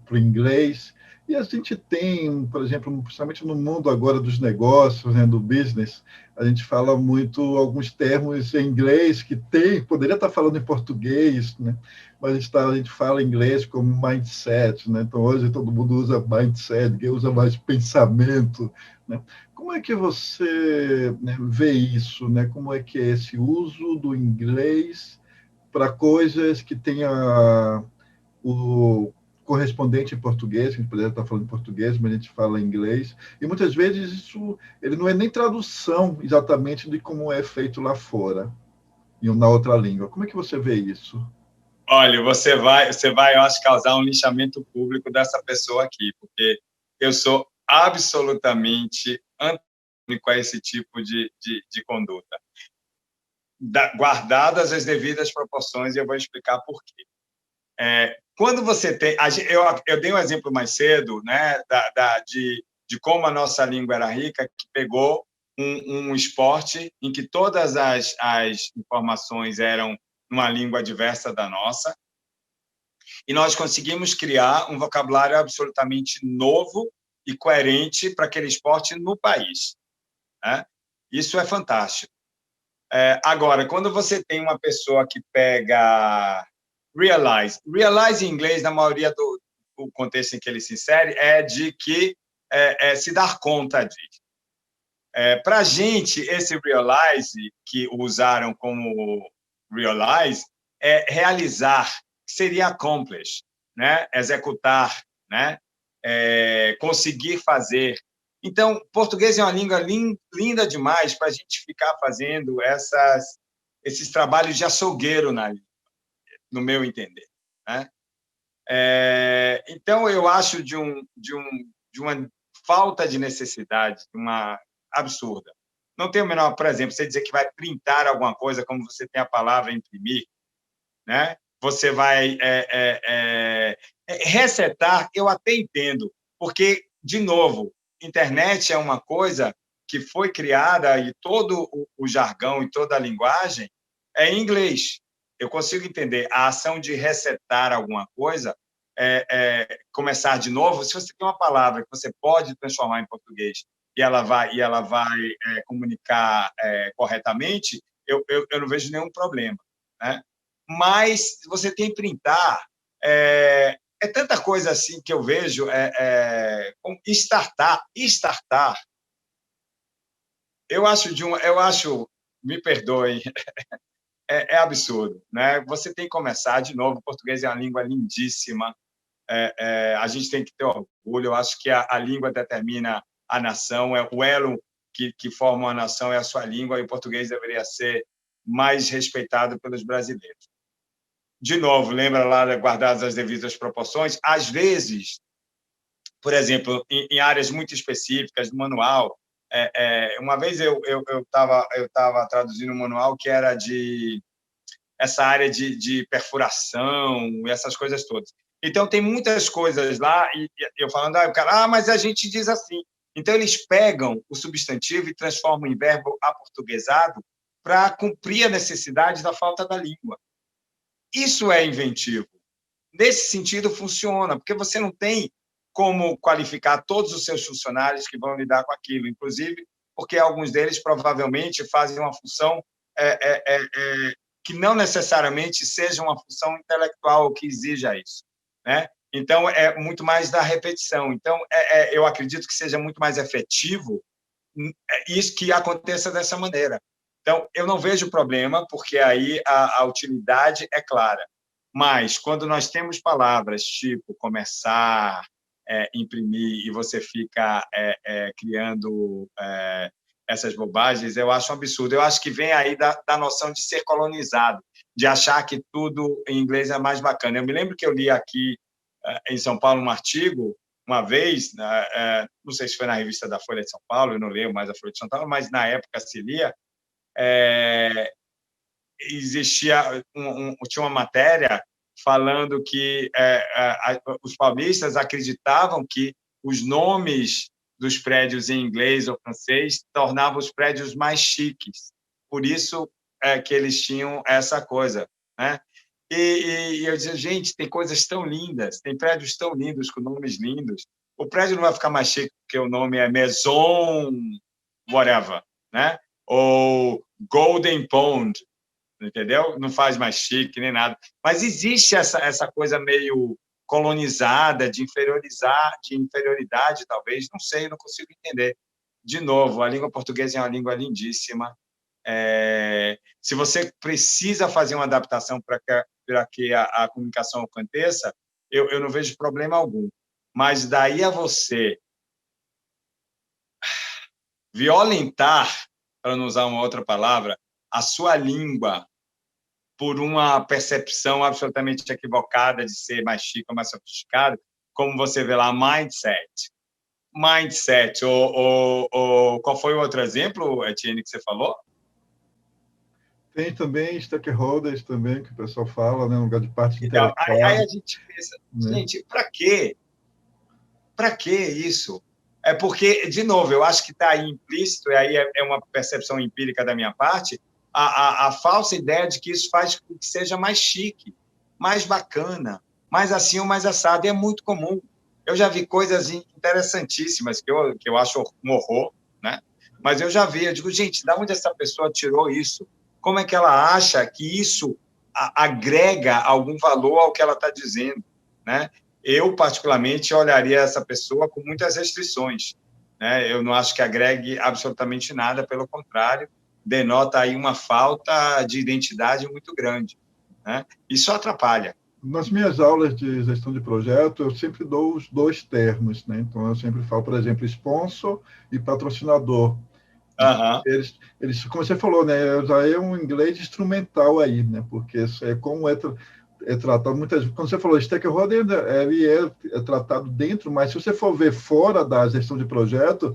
para o inglês. E a gente tem, por exemplo, principalmente no mundo agora dos negócios, né, do business, a gente fala muito alguns termos em inglês que poderia estar falando em português, né, mas a gente fala inglês como mindset, né? Então hoje todo mundo usa mindset, ninguém usa mais pensamento, né? Como é que você, né, vê isso, né? Como é que é esse uso do inglês para coisas que tenha o correspondente em português, que a gente poderia estar falando em português, mas a gente fala em inglês, e muitas vezes isso ele não é nem tradução exatamente de como é feito lá fora, na outra língua. Como é que você vê isso? Olha, eu acho, causar um linchamento público dessa pessoa aqui, porque eu sou absolutamente antagônico a esse tipo de conduta. Guardadas as devidas proporções, e eu vou explicar por quê. Quando você tem... Eu dei um exemplo mais cedo, né, de como a nossa língua era rica, que pegou um esporte em que todas as informações eram numa língua diversa da nossa, e nós conseguimos criar um vocabulário absolutamente novo e coerente para aquele esporte no país, né? Isso é fantástico. Agora, quando você tem uma pessoa que pega realize em inglês, na maioria do contexto em que ele se insere, é de que se dar conta de. Para a gente, esse realize, que usaram como realize, é realizar, que seria accomplish, né? Executar, né? Conseguir fazer. Então, português é uma língua linda demais para a gente ficar fazendo esses trabalhos de açougueiro na língua, no meu entender, né? Então, eu acho de uma falta de necessidade, uma absurda. Não tem o menor, por exemplo, você dizer que vai printar alguma coisa, como você tem a palavra imprimir, né? Você vai resetar, eu até entendo, porque, de novo, internet é uma coisa que foi criada e todo o jargão e toda a linguagem é em inglês. Eu consigo entender a ação de resetar alguma coisa, começar de novo. Se você tem uma palavra que você pode transformar em português e ela vai comunicar corretamente, eu não vejo nenhum problema, né? Mas você tem que printar. É tanta coisa assim que eu vejo. Startar. Eu acho, me perdoem, absurdo, né? Você tem que começar de novo. O português é uma língua lindíssima. A gente tem que ter orgulho. Eu acho que a língua determina a nação. O elo que forma uma nação é a sua língua, e o português deveria ser mais respeitado pelos brasileiros. De novo, lembra lá, guardadas as devidas proporções, às vezes, por exemplo, em áreas muito específicas do manual, Uma vez eu estava traduzindo um manual que era de essa área de perfuração e essas coisas todas. Então, tem muitas coisas lá, e eu falando, o cara, mas a gente diz assim. Então, eles pegam o substantivo e transformam em verbo aportuguesado para cumprir a necessidade da falta da língua. Isso é inventivo. Nesse sentido, funciona, porque você não tem como qualificar todos os seus funcionários que vão lidar com aquilo, inclusive porque alguns deles provavelmente fazem uma função que não necessariamente seja uma função intelectual que exija isso, né? Então, é muito mais da repetição. Então, eu acredito que seja muito mais efetivo isso que aconteça dessa maneira. Então, eu não vejo problema, porque aí a utilidade é clara. Mas, quando nós temos palavras tipo começar, imprimir, e você fica criando essas bobagens, eu acho um absurdo. Eu acho que vem aí da noção de ser colonizado, de achar que tudo em inglês é mais bacana. Eu me lembro que eu li aqui em São Paulo um artigo, uma vez, não sei se foi na revista da Folha de São Paulo, eu não leio mais a Folha de São Paulo, mas na época se lia, tinha uma matéria falando que os paulistas acreditavam que os nomes dos prédios em inglês ou francês tornavam os prédios mais chiques. Por isso que eles tinham essa coisa, né? E eu dizia, gente, tem coisas tão lindas, tem prédios tão lindos, com nomes lindos. O prédio não vai ficar mais chique porque o nome é Maison whatever, né? Ou Golden Pond, entendeu? Não faz mais chique nem nada. Mas existe essa coisa meio colonizada, de inferioridade, talvez, não sei, não consigo entender. De novo, a língua portuguesa é uma língua lindíssima. Se você precisa fazer uma adaptação para que a comunicação aconteça, eu não vejo problema algum. Mas daí a você violentar, para não usar uma outra palavra, a sua língua por uma percepção absolutamente equivocada de ser mais chique ou mais sofisticado, como você vê lá, mindset, qual foi o outro exemplo, Etienne, que você falou? Tem também stakeholders também, que o pessoal fala, né, no lugar de parte Então, aí interessada. a gente pensa, Né? gente, para quê? Para que isso? É porque, de novo, eu acho que está aí implícito, e aí é uma percepção empírica da minha parte, a falsa ideia de que isso faz com que seja mais chique, mais bacana, mais assim ou mais assado. E é muito comum. Eu já vi coisas interessantíssimas que eu acho um horror, né? Mas eu já vi, eu digo, gente, de onde essa pessoa tirou isso? Como é que ela acha que isso agrega algum valor ao que ela está dizendo, né? Eu, particularmente, olharia essa pessoa com muitas restrições, né? Eu não acho que agregue absolutamente nada, pelo contrário, denota aí uma falta de identidade muito grande, né? Isso atrapalha. Nas minhas aulas de gestão de projeto, eu sempre dou os dois termos, né? Então, eu sempre falo, por exemplo, sponsor e patrocinador. Uhum. Eles, como você falou, né? Já é um inglês instrumental aí, né? Porque isso é como é tratado muitas vezes. Quando você falou stakeholder, ele é tratado dentro, mas se você for ver fora da gestão de projeto,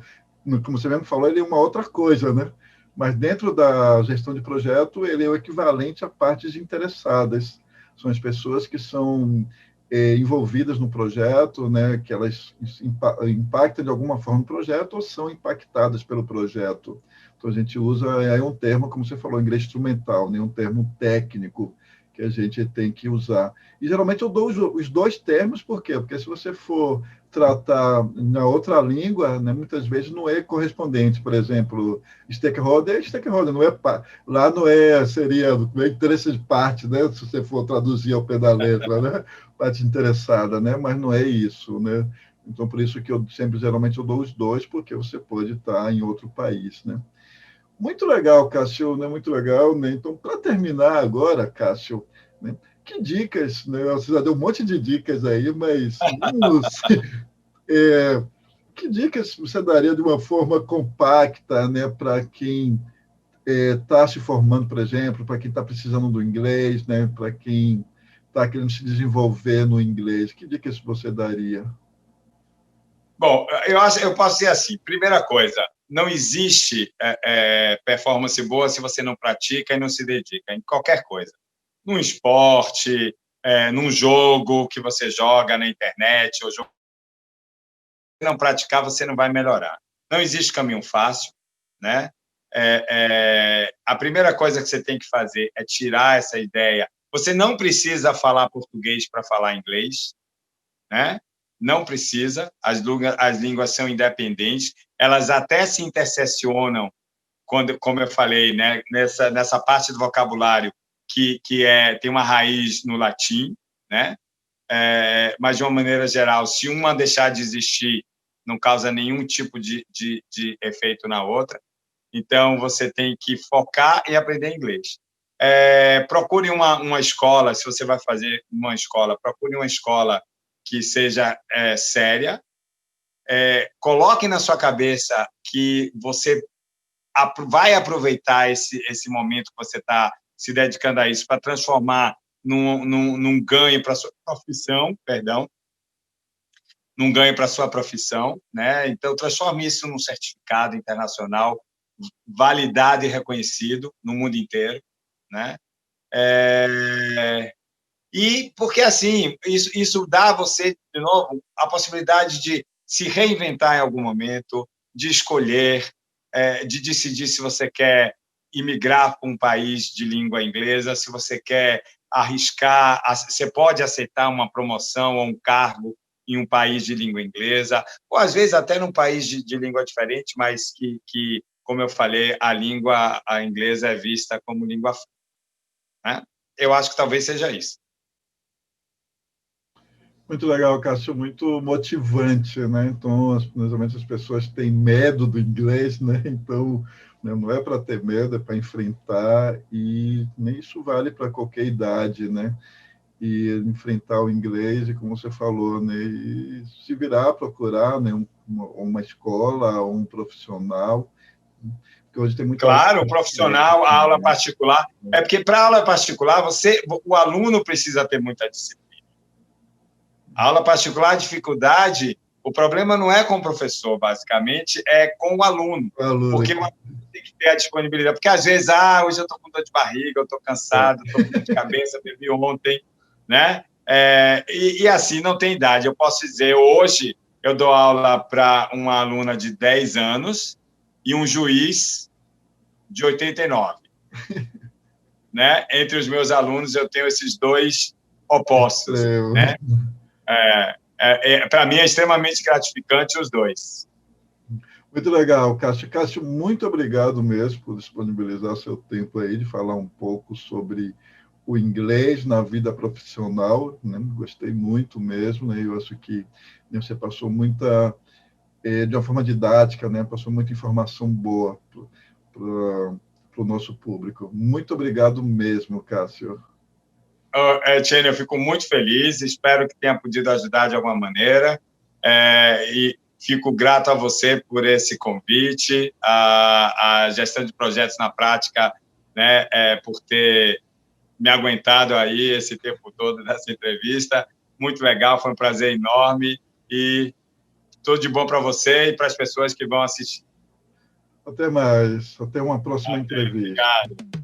como você mesmo falou, ele é uma outra coisa, né? Mas dentro da gestão de projeto, ele é o equivalente a partes interessadas. São as pessoas que são envolvidas no projeto, né? Que elas impactam de alguma forma no projeto ou são impactadas pelo projeto. Então, a gente usa aí um termo, como você falou, inglês instrumental, né? Um termo técnico que a gente tem que usar. E geralmente eu dou os dois termos, por quê? Porque se você for tratar na outra língua, né, muitas vezes não é correspondente. Por exemplo, stakeholder, não é lá não é, seria não é interesse de parte, né? Se você for traduzir ao pé da letra, né? Parte interessada, né? Mas não é isso, né? Então, por isso que eu sempre, geralmente, eu dou os dois, porque você pode estar em outro país, né? Muito legal, Cássio, né? Muito legal, né? Então, para terminar agora, Cássio, né? Que dicas, né? Você já deu um monte de dicas aí, mas que dicas você daria de uma forma compacta, né? Para quem está se formando, por exemplo, para quem está precisando do inglês, né? Para quem está querendo se desenvolver no inglês, que dicas você daria? Bom, eu posso dizer assim, primeira coisa, não existe performance boa se você não pratica e não se dedica em qualquer coisa. Num esporte, num jogo que você joga na internet, ou jogo... Se não praticar, você não vai melhorar. Não existe caminho fácil, né? A primeira coisa que você tem que fazer é tirar essa ideia. Você não precisa falar português para falar inglês, né? Não precisa, as línguas são independentes, elas até se intersecionam, como eu falei, né? nessa parte do vocabulário que tem uma raiz no latim, né? Mas, de uma maneira geral, se uma deixar de existir, não causa nenhum tipo de efeito na outra. Então, você tem que focar em aprender inglês. Procure uma escola, se você vai fazer uma escola, procure uma escola que seja séria. Coloque na sua cabeça que você vai aproveitar esse momento que você está se dedicando a isso para transformar num ganho para a sua profissão, num ganho para a sua profissão, né? Então, transforme isso num certificado internacional validado e reconhecido no mundo inteiro, né? E porque, assim, isso dá a você, de novo, a possibilidade de se reinventar em algum momento, de escolher, de decidir se você quer imigrar para um país de língua inglesa, se você quer arriscar, você pode aceitar uma promoção ou um cargo em um país de língua inglesa, ou às vezes até num país de língua diferente, mas que, como eu falei, a inglesa é vista como língua, né? Eu acho que talvez seja isso. Muito legal, Cássio, muito motivante, né? Então, normalmente as pessoas têm medo do inglês, né? Então, né, não é para ter medo, é para enfrentar, e nem isso vale para qualquer idade, né? E enfrentar o inglês, e como você falou, né? E se virar, procurar, né? Uma escola, um profissional, porque hoje tem muita... Claro, o profissional, a aula particular. Porque para a aula particular, o aluno precisa ter muita disciplina. A aula particular, a dificuldade, o problema não é com o professor, basicamente, é com o aluno. Porque o aluno tem que ter a disponibilidade. Porque, às vezes, hoje eu estou com dor de barriga, eu estou cansado, estou com dor de cabeça, bebi ontem, né? E assim, não tem idade. Eu posso dizer, hoje, eu dou aula para uma aluna de 10 anos e um juiz de 89. Né? Entre os meus alunos, eu tenho esses dois opostos, né? Para mim é extremamente gratificante os dois. Muito legal, Cássio. Cássio, muito obrigado mesmo por disponibilizar seu tempo aí de falar um pouco sobre o inglês na vida profissional, né? Gostei muito mesmo, né? Eu acho que você passou muita, de uma forma didática, né? Passou muita informação boa para o nosso público. Muito obrigado mesmo, Cássio. Tiene, eu fico muito feliz, espero que tenha podido ajudar de alguma maneira, e fico grato a você por esse convite, a gestão de projetos na prática, né, por ter me aguentado aí esse tempo todo nessa entrevista. Muito legal, foi um prazer enorme, e tudo de bom para você e para as pessoas que vão assistir. Até mais, até uma próxima entrevista. Obrigado.